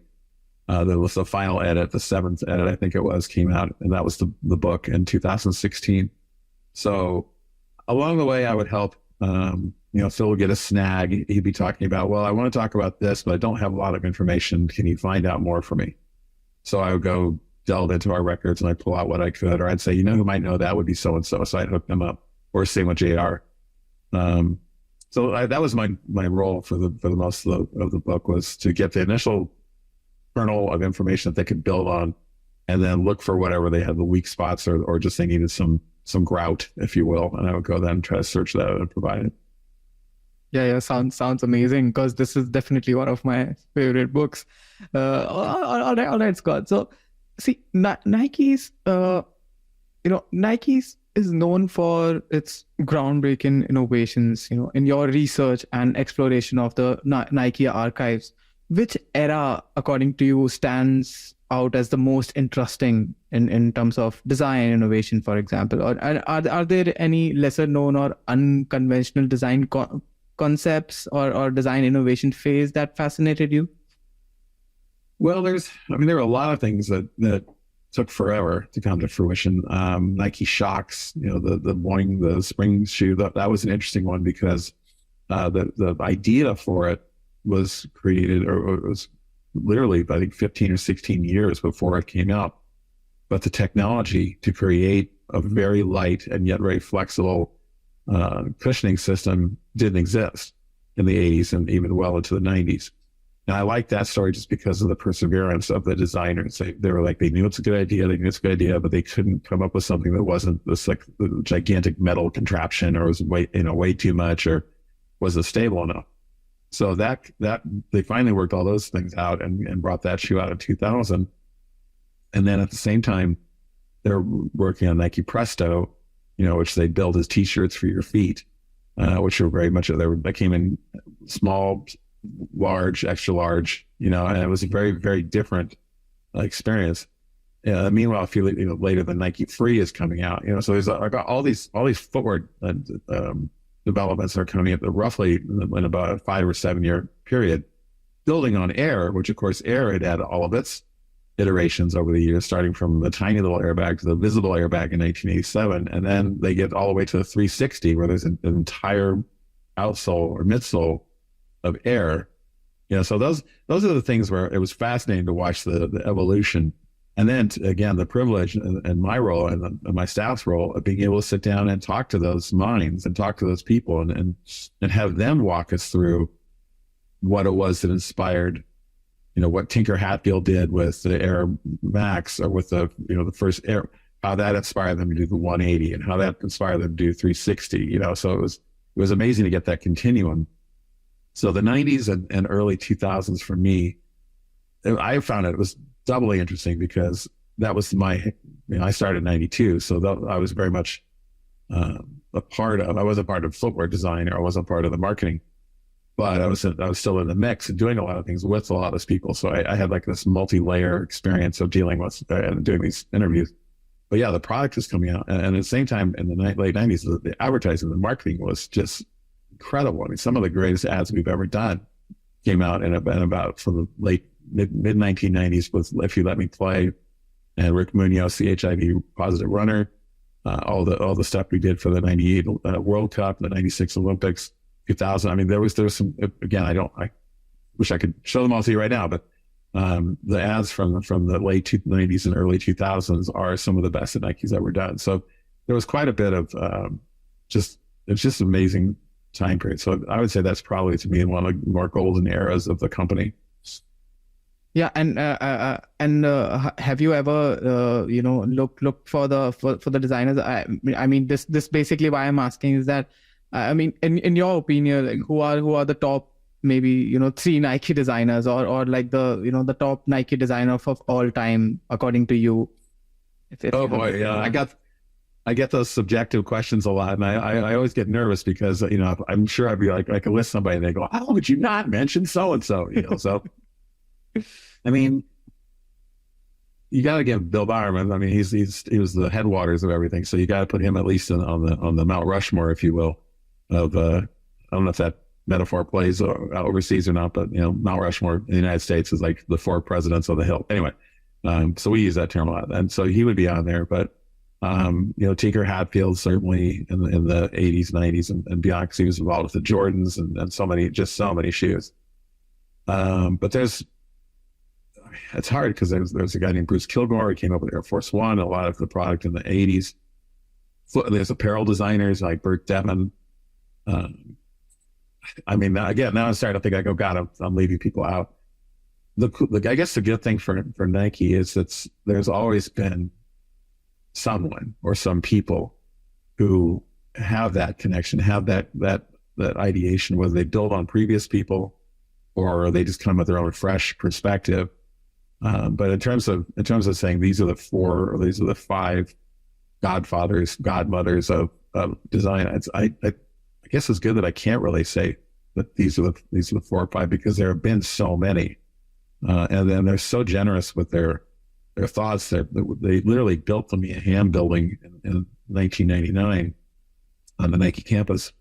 there was the final edit, the 7th edit, I think it was, came out, and that was the book in 2016. So along the way, I would help Phil would get a snag. He'd be talking about, well, I want to talk about this, but I don't have a lot of information. Can you find out more for me? So I would go delve into our records and I'd pull out what I could, or I'd say, who might know that would be so-and-so. So I'd hook them up, or same with JR. That was my role for the most of the book, was to get the initial kernel of information that they could build on, and then look for whatever they had the weak spots, or just they needed some grout, if you will. And I would go then and try to search that and provide it. Yeah, sounds amazing, because this is definitely one of my favorite books. All right, Scott. So, see, Nike's is known for its groundbreaking innovations. In your research and exploration of the Nike archives, which era, according to you, stands out as the most interesting in terms of design innovation, for example? Or are there any lesser known or unconventional design concepts or design innovation phase that fascinated you? Well, there were a lot of things that took forever to come to fruition. Nike Shocks, the spring shoe, that was an interesting one, because the idea for it was created, or it was literally, I think, 15 or 16 years before it came out. But the technology to create a very light and yet very flexible cushioning system didn't exist in the 80s and even well into the 90s. And I like that story just because of the perseverance of the designers. They were like, they knew it's a good idea, but they couldn't come up with something that wasn't this like gigantic metal contraption, or was way too much, or wasn't stable enough. So that they finally worked all those things out and brought that shoe out in 2000. And then at the same time, they're working on Nike Presto, which they build as T-shirts for your feet, which are very much, they came in small, large, extra large, and it was a very, very different experience. Meanwhile, a few later, the Nike Free is coming out, so there's I got all these footwear developments are coming up roughly in about a 5 or 7 year period, building on Air, which of course Air had all of its iterations over the years, starting from the tiny little airbag to the visible airbag in 1987. And then they get all the way to the 360, where there's an entire outsole or midsole of Air. So those are the things where it was fascinating to watch the evolution. And then again, the privilege and my role and my staff's role of being able to sit down and talk to those minds and talk to those people and have them walk us through what it was that inspired, what Tinker Hatfield did with the Air Max, or with the first Air, how that inspired them to do the 180, and how that inspired them to do 360. So it was amazing to get that continuum. So the 90s and early 2000s for me, I found it was doubly interesting, because that was I started in 92. So I was very much I wasn't part of footwear design, or I wasn't part of the marketing, but I was still in the mix and doing a lot of things with a lot of those people. So I had like this multi-layer experience of dealing with and doing these interviews. But yeah, the product was coming out. And at the same time, in the late 90s, the advertising, the marketing was just incredible. Some of the greatest ads we've ever done came out in about from the mid 1990s with If You Let Me Play, and Rick Munoz, the HIV positive runner, all the stuff we did for the 98 World Cup, the 96 Olympics, 2000. There was some, again, I wish I could show them all to you right now, but the ads from the late 90s and early 2000s are some of the best that Nike's ever done. So there was quite a bit of it's just amazing time period. So I would say that's probably, to me, one of the more golden eras of the company. Yeah, and have you ever looked for the designers? This basically why I'm asking is that in your opinion, like, who are the top maybe 3 Nike designers, or like the top Nike designers of all time according to you? Oh boy, yeah, I get those subjective questions a lot, and I always get nervous because I'm sure I'd be like, I could list somebody and they go, how would you not mention so and so? So. You got to give Bill Bowerman. He was the headwaters of everything. So you got to put him at least on the Mount Rushmore, if you will, of I don't know if that metaphor plays overseas or not, but Mount Rushmore in the United States is like the 4 presidents of the hill. Anyway, so we use that term a lot, and so he would be on there. But Tinker Hatfield certainly in the 80s, 90s and beyond, because he was involved with the Jordans and so many shoes. But it's hard because there's a guy named Bruce Kilgore who came up with Air Force One, a lot of the product in the 80s. There's apparel designers like Burt Devon. Again, now I'm starting to think God, I'm leaving people out. I guess the good thing for Nike is that there's always been someone or some people who have that connection, have that ideation, whether they build on previous people or they just come with their own fresh perspective. But in terms of saying these are the 4 or these are the 5 godfathers, godmothers of design, I guess it's good that I can't really say that these are the 4 or 5, because there have been so many, and then they're so generous with their thoughts. They literally built the Ham building in 1999 on the Nike campus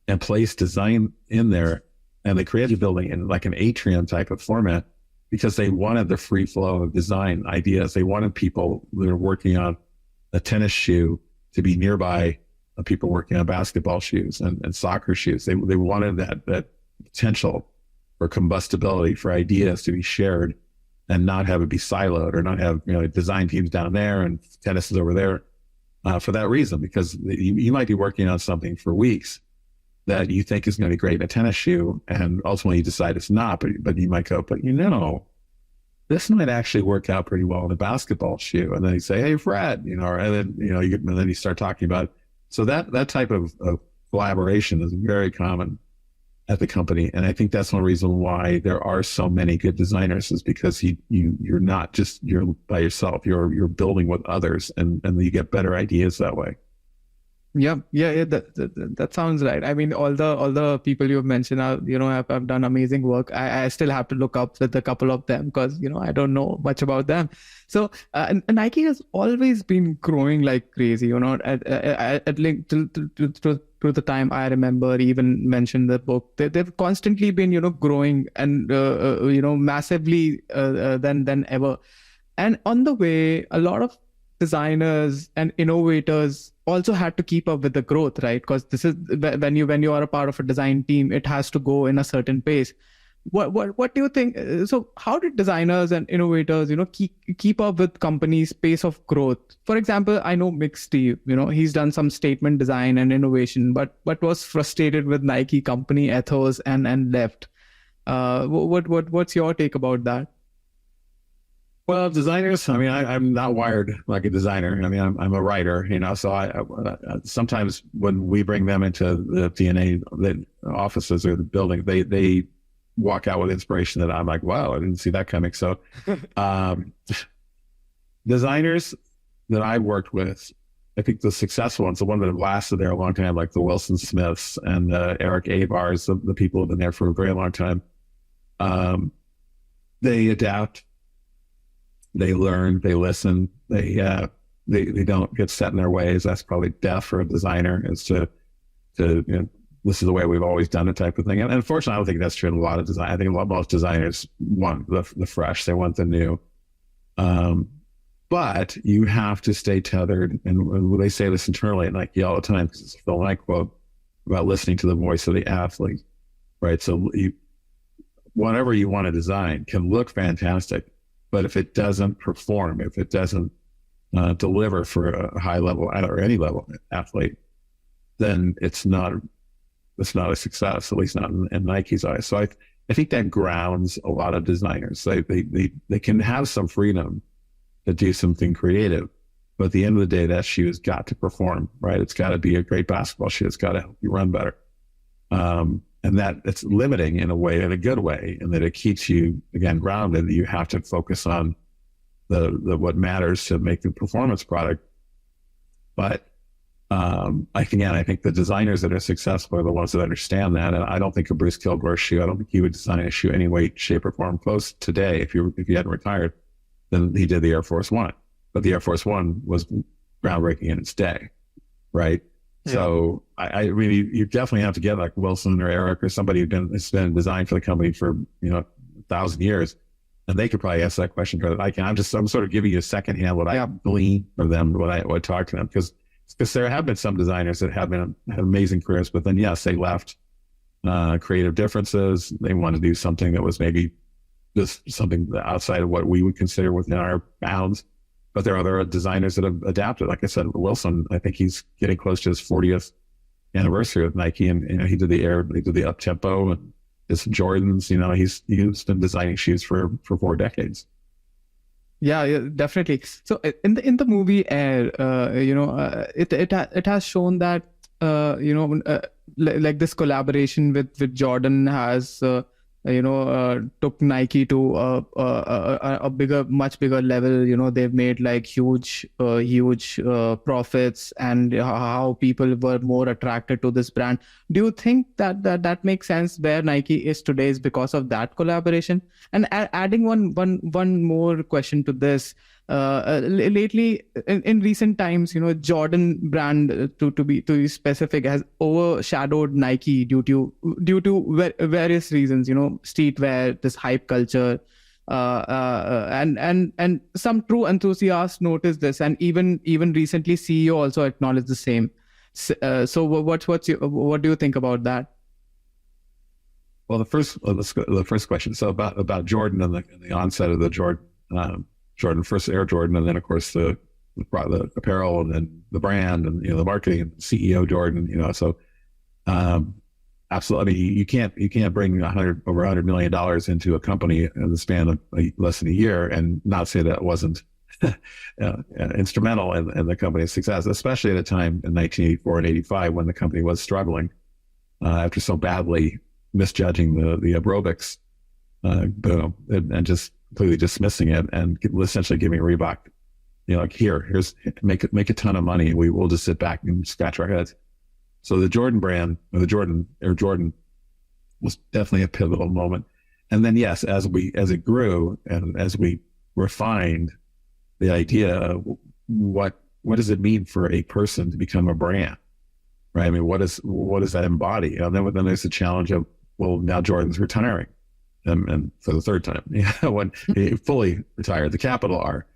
and placed design in there, and they created a building in like an atrium type of format because they wanted the free flow of design ideas. They wanted people that are working on a tennis shoe to be nearby people working on basketball shoes and soccer shoes. They wanted that potential for combustibility, for ideas to be shared and not have it be siloed, or not have design teams down there and tennis is over there, for that reason, because you might be working on something for weeks that you think is going to be great in a tennis shoe, and ultimately you decide it's not, but you might go, but this might actually work out pretty well in a basketball shoe. And then you say, hey, Fred, and then you start talking about it. So that type of collaboration is very common at the company. And I think that's one reason why there are so many good designers, is because you're not just, you're by yourself, you're building with others, and you get better ideas that way. Yeah. That sounds right. I mean, all the people you've mentioned are, have done amazing work. I still have to look up with a couple of them because, I don't know much about them. So Nike has always been growing like crazy, at link to the time I remember, even mentioned the book. They've constantly been, growing and, massively than ever. And on the way, a lot of designers and innovators also had to keep up with the growth, right? Because this is when you are a part of a design team, it has to go in a certain pace. What do you think? So how did designers and innovators, keep up with companies' pace of growth? For example, I know Mick Steve, he's done some statement design and innovation, but was frustrated with Nike company ethos and left. What's your take about that? Well, designers, I'm not wired like a designer. I'm a writer, so I sometimes when we bring them into the DNA the offices or the building, they walk out with inspiration that I'm like, wow, I didn't see that coming. So designers that I've worked with, I think the successful ones, the ones that have lasted there a long time, like the Wilson Smiths and Eric Avars, the people who have been there for a very long time, they adapt. They learn, they listen, they don't get set in their ways. That's probably death for a designer, is to this is the way we've always done it type of thing. And unfortunately, I don't think that's true in a lot of design. I think most designers want the fresh, they want the new. But you have to stay tethered. And they say this internally at Nike all the time, because it's a Phil Knight quote about listening to the voice of the athlete, right? So whatever you want to design can look fantastic, but if it doesn't perform, if it doesn't deliver for a high level or any level athlete, then it's not a success, at least not in Nike's eyes. So I think that grounds a lot of designers. They can have some freedom to do something creative, but at the end of the day, that shoe has got to perform, right? It's got to be a great basketball shoe. It's got to help you run better. And that it's limiting in a way, in a good way, and that it keeps you, again, grounded. You have to focus on the what matters to make the performance product. But I think the designers that are successful are the ones that understand that. And I don't think a Bruce Kilgore shoe, I don't think he would design a shoe any way, shape, or form close today if he hadn't retired than he did the Air Force One. But the Air Force One was groundbreaking in its day, right? Yeah. So I mean, you definitely have to get like Wilson or Eric or somebody who's been in design for the company for 1,000 years and they could probably answer that question better than I can. I'm sort of giving you a secondhand what I glean from them, what I talk to them, because there have been some designers that have had amazing careers, but then yes, they left creative differences. They wanted to do something that was maybe just something outside of what we would consider within our bounds. But there are other designers that have adapted. Like I said, Wilson, I think he's getting close to his 40th anniversary with Nike, and he did the up tempo and his Jordans. He's been designing shoes for 4 decades. Yeah, definitely. So in the movie Air, it has shown that like this collaboration with Jordan has took Nike to a much bigger level. They've made like huge profits, and how people were more attracted to this brand. Do you think that makes sense where Nike is today is because of that collaboration? And adding one more question to this, lately in recent times, Jordan brand, to be specific, has overshadowed Nike due to various reasons, streetwear, this hype culture, and some true enthusiasts noticed this, and even recently CEO also acknowledged the same. So what do you think about that? Well, the first question. So about Jordan and the onset of the Jordan, first Air Jordan, and then of course the apparel, and then the brand, and the marketing, and CEO Jordan. So absolutely, I mean, you can't bring over $100 million into a company in the span of less than a year and not say that wasn't instrumental in the company's success, especially at a time in 1984 and 85 when the company was struggling after so badly misjudging the aerobics boom and just completely dismissing it and essentially giving Reebok, here's make a ton of money. We will just sit back and scratch our heads. So the Jordan brand, or the Jordan Air Jordan, was definitely a pivotal moment. And then yes, as it grew and as we refined the idea, what does it mean for a person to become a brand, right? I mean, what does that embody? And then there's the challenge of, well, now Jordan's retiring. And for the third time, when he fully retired, the capital R.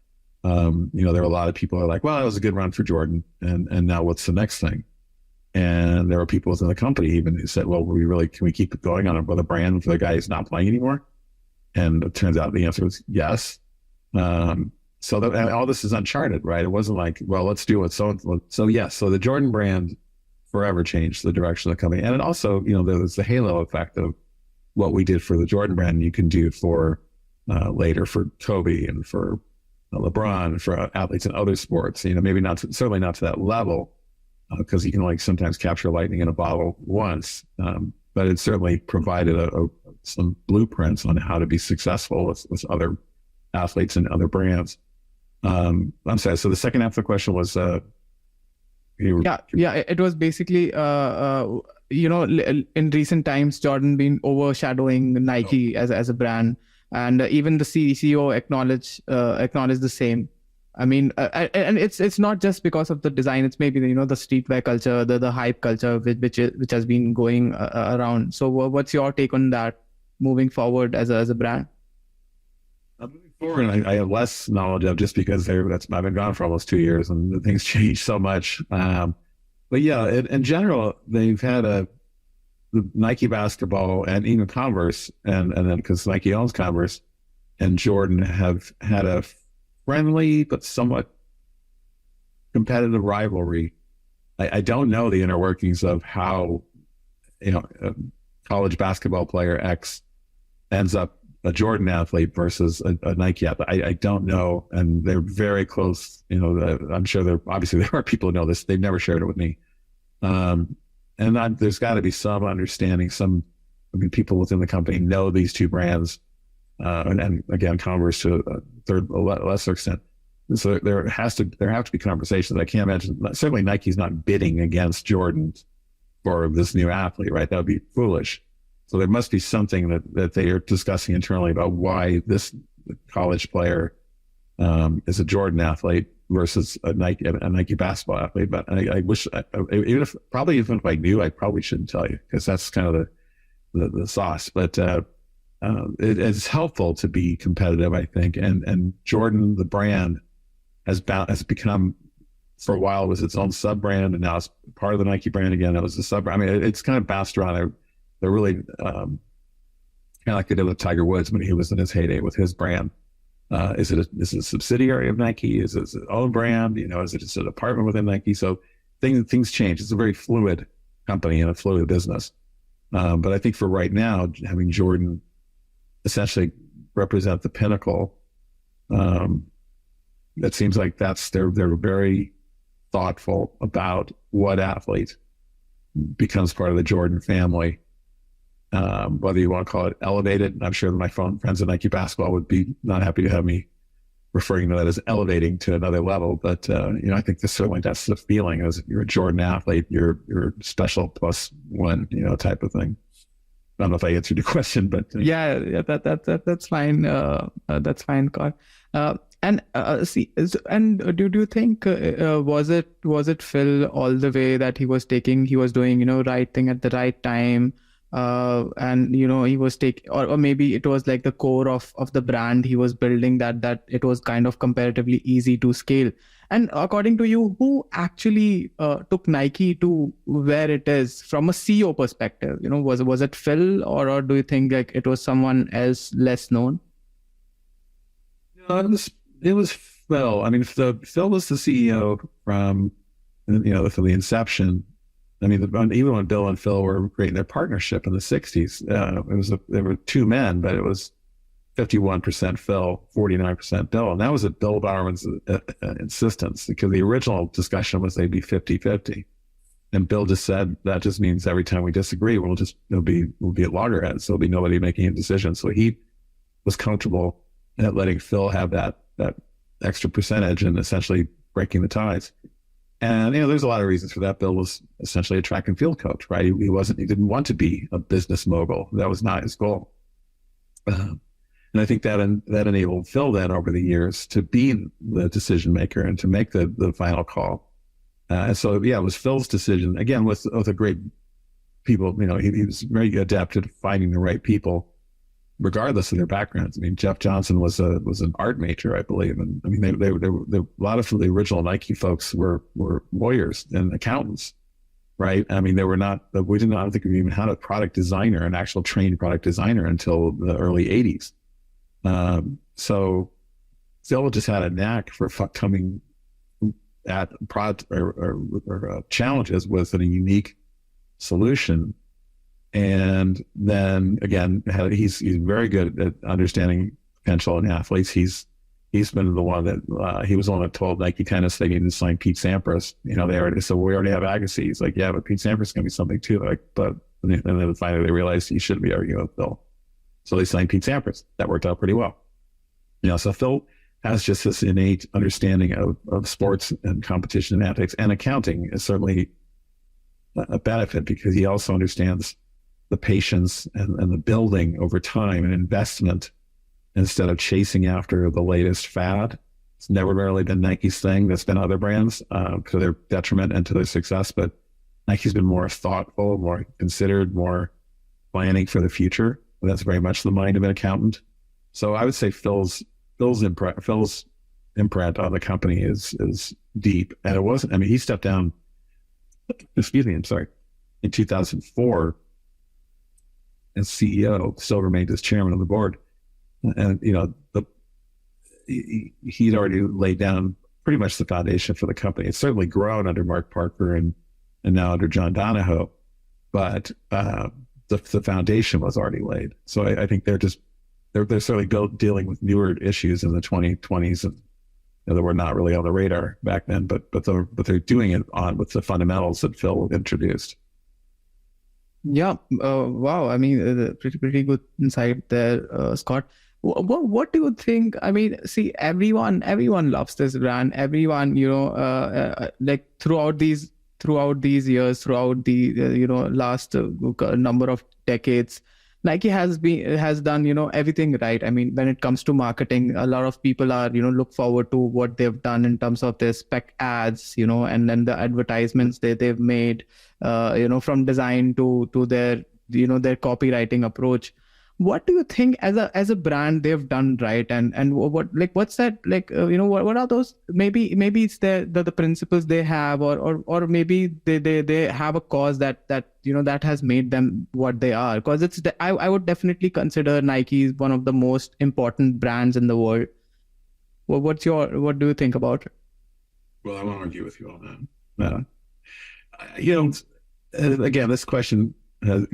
There were a lot of people who are like, well, it was a good run for Jordan, and now what's the next thing? And there were people within the company even who said, well, can we keep it going on with a brand for the guy who's not playing anymore? And it turns out the answer was yes. So all this is uncharted, right? It wasn't like, well, let's do it. So yes, so the Jordan brand forever changed the direction of the company. And it also, there was the halo effect of what we did for the Jordan brand, you can do for later for Kobe and for LeBron, for athletes in other sports. Maybe certainly not to that level, because you can only sometimes capture lightning in a bottle once. But it certainly provided some blueprints on how to be successful with other athletes and other brands. I'm sorry. So the second half of the question was, it was basically, in recent times, Jordan been overshadowing Nike as a brand, and even the CEO acknowledged the same. I mean, and it's not just because of the design; it's maybe the streetwear culture, the hype culture, which has been going around. So, what's your take on that moving forward as a brand? Moving forward, I have less knowledge of, just because I've been gone for almost 2 years and things changed so much. But yeah, in general, they've had the Nike basketball and even Converse, and then because Nike owns Converse, and Jordan have had a friendly but somewhat competitive rivalry. I don't know the inner workings of how, a college basketball player X ends up a Jordan athlete versus a Nike athlete. I don't know, and they're very close. I'm sure there are people who know this. They've never shared it with me. And there's got to be some understanding. People within the company know these two brands, and again, Converse to a lesser extent. So there have to be conversations. I can't imagine. Certainly, Nike's not bidding against Jordan for this new athlete, right? That would be foolish. So there must be something that they are discussing internally about why this college player is a Jordan athlete versus a Nike basketball athlete. But I wish, even if I knew, I probably shouldn't tell you, because that's kind of the sauce. But it's helpful to be competitive, I think. And Jordan, the brand, has become, for a while, it was its own sub brand, and now it's part of the Nike brand again. It was a sub. I mean, it's kind of bounced around. They're really kind of like they did with Tiger Woods when he was in his heyday with his brand. Is it a subsidiary of Nike? Is it its own brand? You know, is it just a department within Nike? So things change. It's a very fluid company and a fluid business. But I think for right now, having Jordan essentially represent the pinnacle, it seems like they're very thoughtful about what athlete becomes part of the Jordan family. Whether you want to call it elevated, I'm sure my friends at Nike Basketball would be not happy to have me referring to that as elevating to another level. But I think that's the feeling. As you're a Jordan athlete, you're special plus one, type of thing. I don't know if I answered your question, but yeah, that's fine. That's fine, Scott. And do you think was it Phil all the way that he was doing right thing at the right time, and he was taking, or maybe it was like the core of the brand he was building, that it was kind of comparatively easy to scale. And according to you, who actually took Nike to where it is from a CEO perspective? Was it Phil, or do you think like it was someone else less known? It was Phil. I mean, Phil was the CEO from from the inception. I mean, even when Bill and Phil were creating their partnership in the '60s, there were two men, but it was 51% Phil, 49% Bill. And that was at Bill Bowerman's insistence, because the original discussion was they'd be 50-50. And Bill just said, that just means every time we disagree, we'll be at loggerheads. So there'll be nobody making a decision. So he was comfortable at letting Phil have that extra percentage and essentially breaking the ties. And, there's a lot of reasons for that. Bill was essentially a track and field coach, right? He didn't want to be a business mogul. That was not his goal. And I think that enabled Phil then over the years to be the decision maker and to make the final call. And so, yeah, it was Phil's decision, again, with a great people. He was very adept at finding the right people, regardless of their backgrounds. I mean, Jeff Johnson was an art major, I believe. And I mean, a lot of the original Nike folks were lawyers and accountants, right? I mean, I don't think we even had a product designer, an actual trained product designer, until the early 80s. So Phil just had a knack for coming at product or challenges with a unique solution. And then again, he's very good at understanding potential in athletes. He's been the one that he was the one that told Nike Tennis they needed to sign Pete Sampras. They already said, we already have Agassi. He's like, yeah, but Pete Sampras is going to be something too. And then finally they realized he shouldn't be arguing with Phil. So they signed Pete Sampras. That worked out pretty well. So Phil has just this innate understanding of sports and competition and ethics, and accounting is certainly a benefit, because he also understands the patience and the building over time and investment, instead of chasing after the latest fad. It's never really been Nike's thing. That's been other brands to their detriment and to their success. But Nike's been more thoughtful, more considered, more planning for the future. That's very much the mind of an accountant. So I would say Phil's imprint on the company is deep. And it wasn't, I mean, he stepped down, in 2004 as CEO, still remained as chairman of the board. And, he'd already laid down pretty much the foundation for the company. It's certainly grown under Mark Parker and now under John Donahoe, but the foundation was already laid. So I think they're certainly dealing with newer issues in the 2020s and that were not really on the radar back then, but they're doing it with the fundamentals that Phil introduced. Yeah. Wow. I mean, pretty good insight there, Scott. What do you think? I mean, see, everyone loves this brand. Everyone, like throughout these years, throughout the last number of decades, Nike has done everything right. I mean, when it comes to marketing, a lot of people are look forward to what they've done in terms of their spec ads, and then the advertisements they've made, from design to their their copywriting approach. What do you think as a brand they've done right, and what's that like? What are those? Maybe it's the principles they have, or maybe they have a cause that has made them what they are. Because I would definitely consider Nike is one of the most important brands in the world. What do you think about it? Well, I won't argue with you on that. You know, again, this question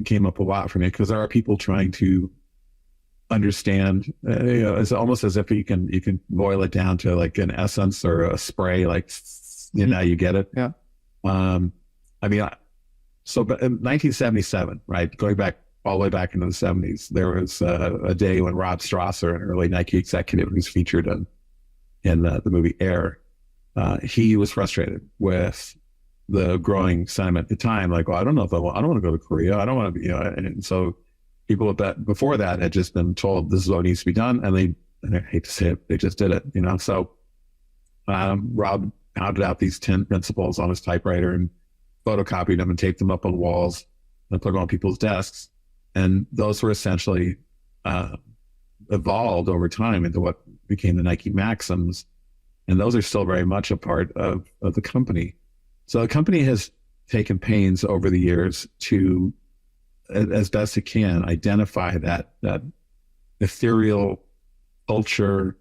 came up a lot for me because there are people trying to understand. It's almost as if you can boil it down to like an essence or a spray. Like, you get it. Yeah. I mean, but in 1977, right, going back all the way back into the 70s, there was a day when Rob Strasser, an early Nike executive who's featured in the movie Air, he was frustrated with the growing sentiment at the time, like, well, I don't know if I don't want to go to Korea. I don't want to be, and so people before that had just been told this is what needs to be done. And I hate to say it, they just did it, So Rob pounded out these 10 principles on his typewriter and photocopied them and taped them up on walls and put them on people's desks. And those were essentially evolved over time into what became the Nike Maxims. And those are still very much a part of the company. So the company has taken pains over the years to, as best it can, identify that ethereal culture,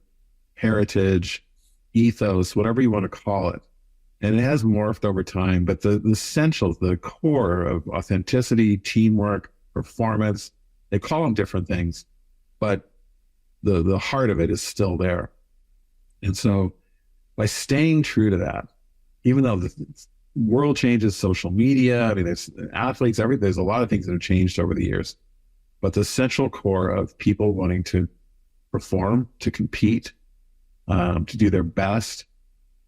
heritage, ethos, whatever you want to call it. And it has morphed over time, but the essentials, the core of authenticity, teamwork, performance, they call them different things, but the heart of it is still there. And so by staying true to that, even though the world changes, social media, I mean, there's athletes, there's a lot of things that have changed over the years, but the central core of people wanting to perform, to compete, to do their best.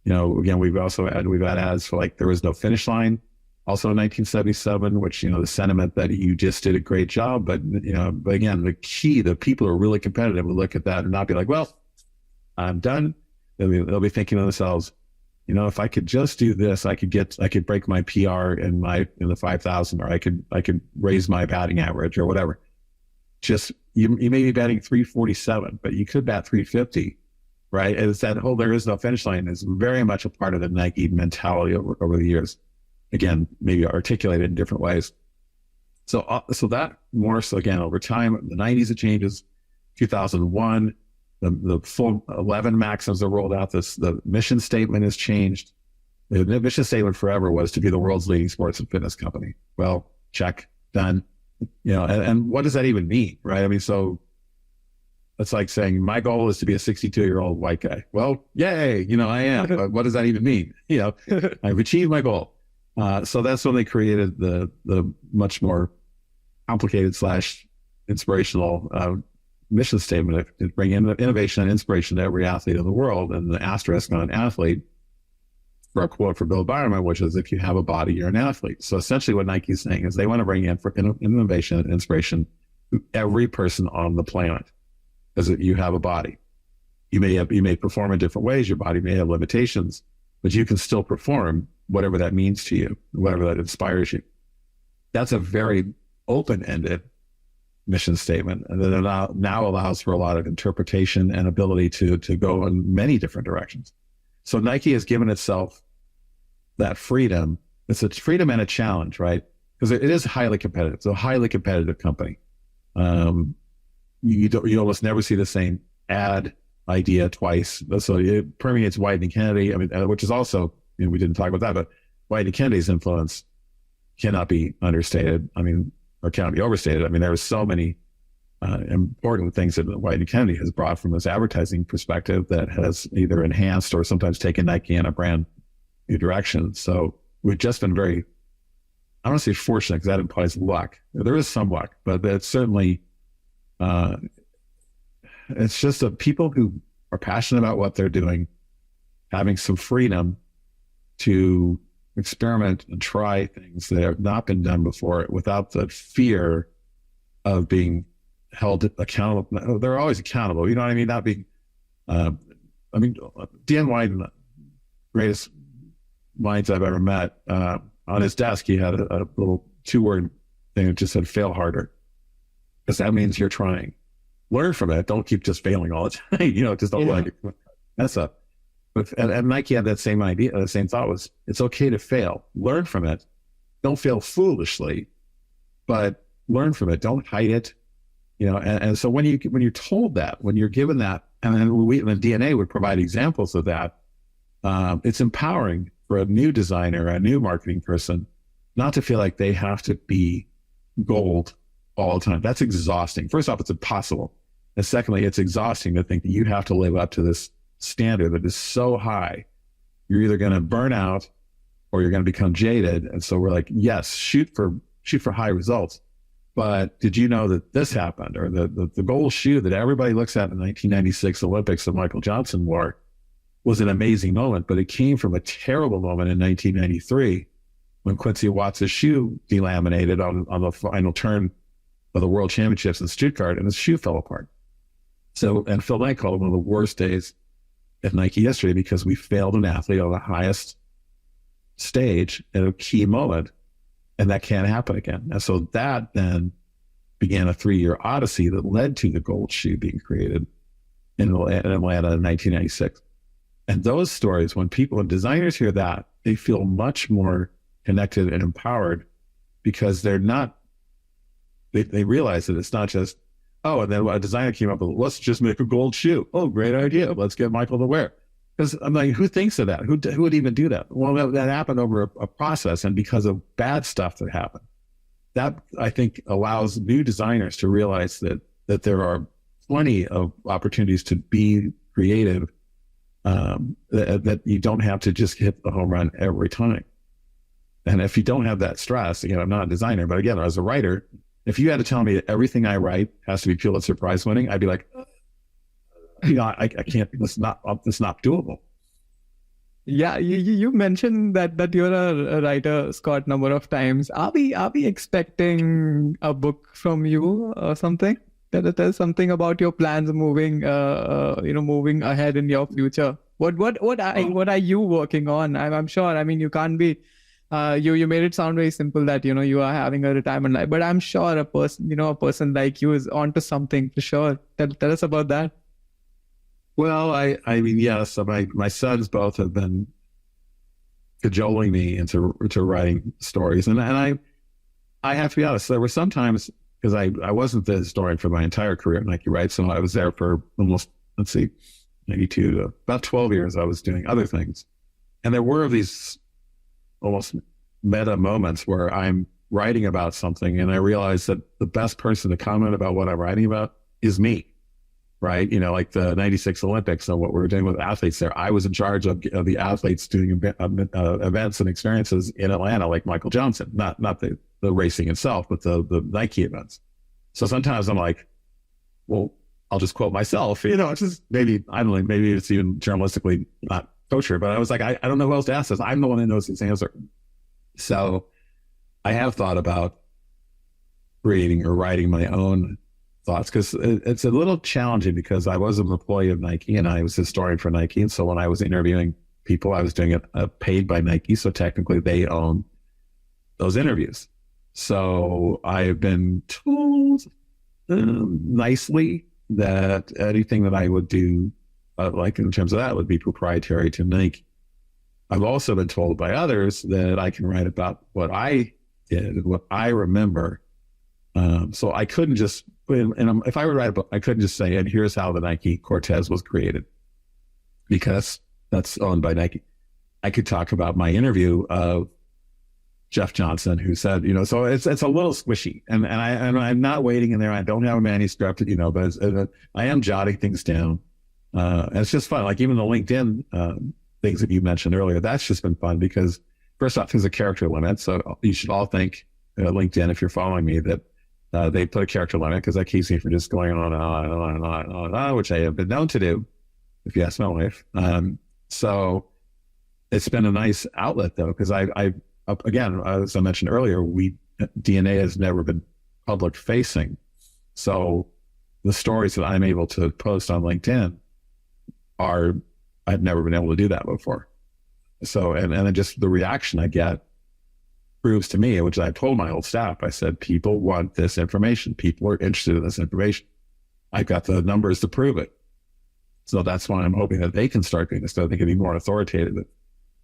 Again, we've had ads for like, there was no finish line, also in 1977, which, the sentiment that you just did a great job, but again, the people are really competitive will look at that and not be like, well, I'm done. They'll be thinking to themselves, if I could just do this, I could break my PR in the 5,000, or I could raise my batting average or whatever. Just, you may be batting 347, but you could bat 350, right? And it's that whole, there is no finish line is very much a part of the Nike mentality over the years. Again, maybe articulated in different ways. So that more so again, over time, the 90s, it changes. 2001, the full 11 maxims are rolled out. The mission statement has changed. The mission statement forever was to be the world's leading sports and fitness company. Well, check, done. And what does that even mean, right? I mean, so it's like saying my goal is to be a 62-year-old white guy. Well, yay, I am. But what does that even mean? I've achieved my goal. So that's when they created the much more complicated / inspirational mission statement to bring in innovation and inspiration to every athlete in the world, and the asterisk on athlete for a quote for Bill Bowerman, which is, if you have a body, you're an athlete. So essentially what Nike's saying is they want to bring in for innovation and inspiration to every person on the planet, because you have a body. You may perform in different ways. Your body may have limitations, but you can still perform whatever that means to you, whatever that inspires you. That's a very open-ended mission statement, and that now allows for a lot of interpretation and ability to go in many different directions. So Nike has given itself that freedom. It's a freedom and a challenge, right? Because it is highly competitive. It's a highly competitive company. You almost never see the same ad idea twice. So it permeates Whitney Kennedy. I mean, which is also, we didn't talk about that, but Whitney Kennedy's influence cannot be understated. I mean, or cannot be overstated. I mean, there are so many important things that Whitney Kennedy has brought from this advertising perspective that has either enhanced or sometimes taken Nike in a brand new direction. So we've just been very, I don't want to say fortunate, because that implies luck. There is some luck, but it's certainly, it's just people who are passionate about what they're doing, having some freedom to experiment and try things that have not been done before without the fear of being held accountable. They're always accountable. You know what I mean? Not being, Dan Wieden, greatest minds I've ever met, on his desk, he had a little 2-word thing that just said, fail harder. because that means you're trying. Learn from it. Don't keep just failing all the time. Just don't like mess up. And Nike had that same idea. The same thought was, it's okay to fail. Learn from it. Don't fail foolishly, but learn from it. Don't hide it. And so when you're told that, when you're given that, and then the DNA would provide examples of that, it's empowering for a new designer, a new marketing person, not to feel like they have to be gold all the time. That's exhausting. First off, it's impossible. And secondly, it's exhausting to think that you have to live up to this standard that is so high. You're either going to burn out or you're going to become jaded. And so we're like, yes, shoot for high results. But did you know that this happened? Or the gold shoe that everybody looks at in the 1996 Olympics that Michael Johnson wore was an amazing moment, but it came from a terrible moment in 1993 when Quincy Watts' shoe delaminated on the final turn of the World Championships in Stuttgart, and his shoe fell apart. So, and Phil Knight called it one of the worst days at Nike history because we failed an athlete on the highest stage at a key moment, and that can't happen again. And so that then began a 3-year odyssey that led to the gold shoe being created in Atlanta in 1996. And those stories, when designers hear that, they feel much more connected and empowered because they realize that it's not just, oh, and then a designer came up with, let's just make a gold shoe. Oh, great idea. Let's get Michael to wear. Because I'm like, who thinks of that? Who would even do that? Well, that happened over a process and because of bad stuff that happened. That, I think, allows new designers to realize that there are plenty of opportunities to be creative, that you don't have to just hit the home run every time. And if you don't have that stress, again, I'm not a designer, but again, as a writer, if you had to tell me that everything I write has to be Pulitzer Prize winning, I'd be like, I can't, it's not doable. Yeah, you mentioned that you're a writer, Scott, number of times. Are we expecting a book from you or something? That tells something about your plans moving ahead in your future. What are you working on? I'm sure. I mean, you can't be. You made it sound very simple that you are having a retirement life, but I'm sure a person like you is onto something for sure. Tell us about that. Well, I mean, yes. So my sons both have been cajoling me into writing stories, and I have to be honest. There were some times because I wasn't the historian for my entire career at Nike, right? So I was there for almost 92 to about 12 years. I was doing other things, and there were these almost meta moments where I'm writing about something, and I realize that the best person to comment about what I'm writing about is me. Right, like the '96 Olympics and what we were doing with athletes there. I was in charge of the athletes doing events and experiences in Atlanta, like Michael Johnson, not the racing itself, but the Nike events. So sometimes I'm like, well, I'll just quote myself. It's just maybe it's even journalistically not kosher, but I was like, I don't know who else to ask this. I'm the one that knows this answer. So I have thought about creating or writing my own thoughts because it's a little challenging because I was an employee of Nike and I was a historian for Nike. And so when I was interviewing people, I was doing it paid by Nike. So technically they own those interviews. So I've been told nicely that anything that I would do, like in terms of that, would be proprietary to Nike. I've also been told by others that I can write about what I did and what I remember. So I couldn't just, if I would write a book, I couldn't just say, and here's how the Nike Cortez was created, because that's owned by Nike. I could talk about my interview of Jeff Johnson, who said, so it's a little squishy, and I'm not waiting in there. I don't have a manuscript, but I am jotting things down. And it's just fun. Like even the LinkedIn things that you mentioned earlier, that's just been fun because first off, there's a character limit. So you should all thank LinkedIn, if you're following me, that they put a character limit because that keeps me from just going on and on and on and on and on, which I have been known to do, if you ask my wife. So it's been a nice outlet though, because I again, as I mentioned earlier, DNA has never been public facing. So the stories that I'm able to post on LinkedIn I've never been able to do that before. So, and then just the reaction I get proves to me, which I told my old staff, I said, people want this information. People are interested in this information. I've got the numbers to prove it. So that's why I'm hoping that they can start doing this. So they can be more authoritative. That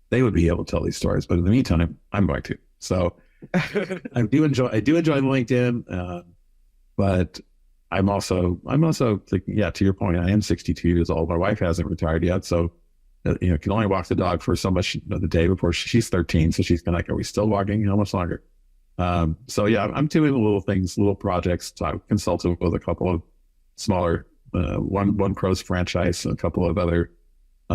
they would be able to tell these stories. But in the meantime, I'm going to. So I do enjoy LinkedIn, but I'm also thinking, yeah, to your point, I am 62 years old. My wife hasn't retired yet, so can only walk the dog for so much the day before she's 13. So she's kind of like, are we still walking? How much longer? So yeah, I'm doing little things, little projects. So I've consulted with a couple of smaller, one Pros franchise, a couple of other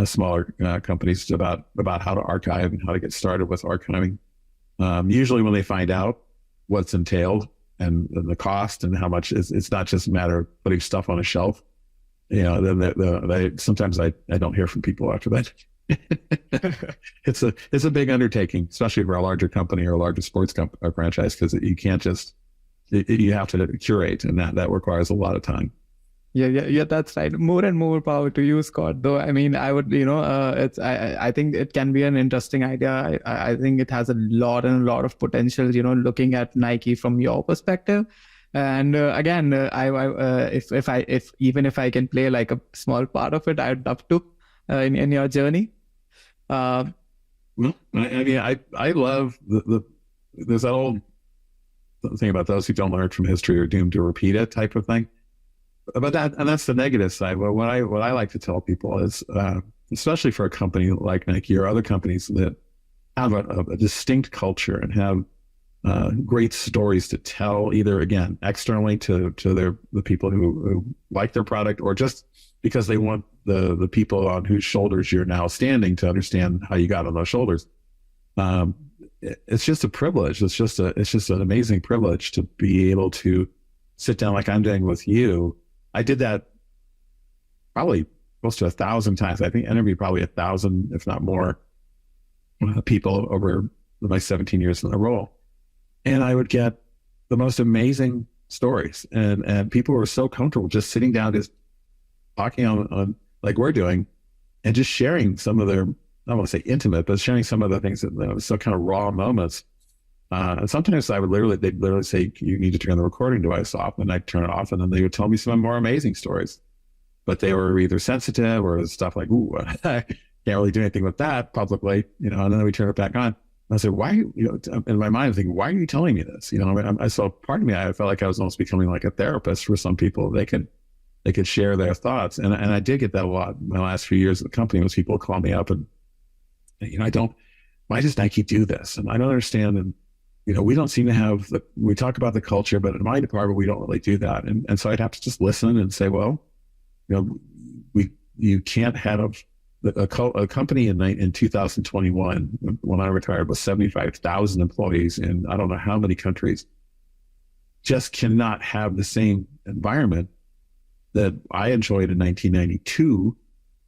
smaller companies about how to archive and how to get started with archiving. Usually when they find out what's entailed and the cost and how much it's not just a matter of putting stuff on a shelf. Then sometimes I don't hear from people after that. It's a big undertaking, especially for a larger company or a larger sports franchise, because you can't just, you have to curate, and that requires a lot of time. Yeah, that's right. More and more power to you, Scott. Though, I mean, I would, I think it can be an interesting idea. I think it has a lot of potential, looking at Nike from your perspective. And again, if I can play like a small part of it, I'd love to in your journey. Well, I love there's that old thing about those who don't learn from history are doomed to repeat it type of thing. But that's the negative side. Well, what I like to tell people is, especially for a company like Nike or other companies that have a distinct culture and have great stories to tell, either again externally to the people who like their product, or just because they want the people on whose shoulders you're now standing to understand how you got on those shoulders. It's just a privilege. It's just an amazing privilege to be able to sit down like I'm doing with you. I did that probably close to 1,000 times. I think I interviewed probably 1,000, if not more, people over my 17 years in the role. And I would get the most amazing stories. And people were so comfortable just sitting down, just talking on like we're doing, and just sharing some of their, I don't want to say intimate, but sharing some of the things that was so kind of raw moments. And sometimes they'd literally say, you need to turn the recording device off, and I'd turn it off, and then they would tell me some more amazing stories. But they were either sensitive or stuff like, ooh, I can't really do anything with that publicly, and then we turn it back on. And I said, why, in my mind, I'm thinking, why are you telling me this? So part of me, I felt like I was almost becoming like a therapist for some people. They could share their thoughts. And I did get that a lot in my last few years at the company, was people call me up and, why does Nike do this? And I don't understand. And, we don't seem to have we talk about the culture, but in my department, we don't really do that. And so I'd have to just listen and say, well, you can't have a company in 2021, when I retired, with 75,000 employees in I don't know how many countries, just cannot have the same environment that I enjoyed in 1992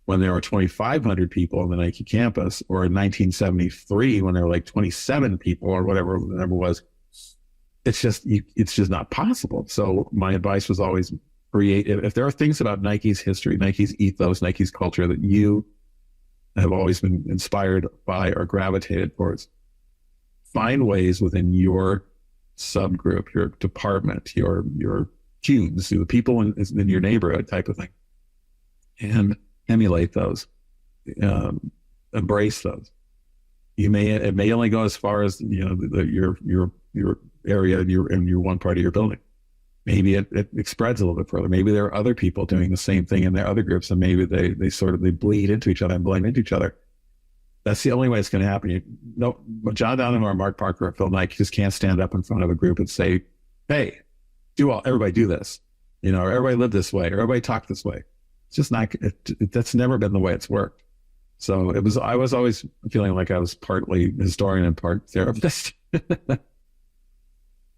when there were 2,500 people on the Nike campus, or in 1973 when there were like 27 people, or whatever the number was. It's just not possible. So my advice was always create, if there are things about Nike's history, Nike's ethos, Nike's culture that you have always been inspired by or gravitated towards, find ways within your subgroup, your department, your cubes, the people in your neighborhood type of thing, and emulate those, embrace those. It may only go as far as your area and your one part of your building. Maybe it spreads a little bit further. Maybe there are other people doing the same thing in their other groups, and maybe they bleed into each other and blend into each other. That's the only way it's going to happen. John Donovan or Mark Parker or Phil Knight just can't stand up in front of a group and say, "Hey, everybody do this," or "Everybody live this way," or "Everybody talk this way." It's just not. That's never been the way it's worked. So I was always feeling like I was partly historian and part therapist.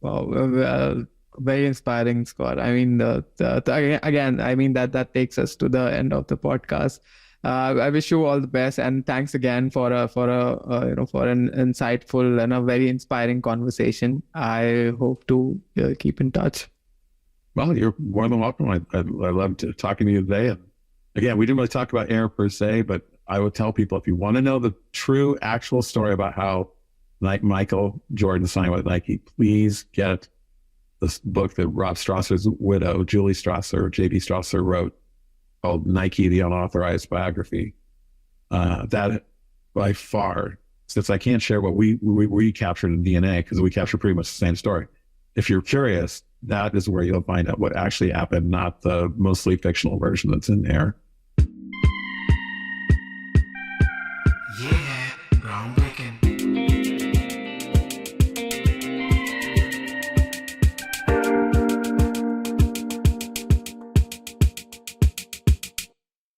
Well, very inspiring, Scott. I mean, again, I mean that takes us to the end of the podcast. I wish you all the best, and thanks again for an insightful and a very inspiring conversation. I hope to keep in touch. Well, you're more than welcome. I loved talking to you today. And again, we didn't really talk about air per se, but I would tell people, if you want to know the true, actual story about how like Michael Jordan signed with Nike, please get this book that Rob Strasser's widow, Julie Strasser, JB Strasser, wrote called Nike, the Unauthorized Biography. That by far, since I can't share what we captured in DNA, because we captured pretty much the same story. If you're curious, that is where you'll find out what actually happened, not the mostly fictional version that's in there.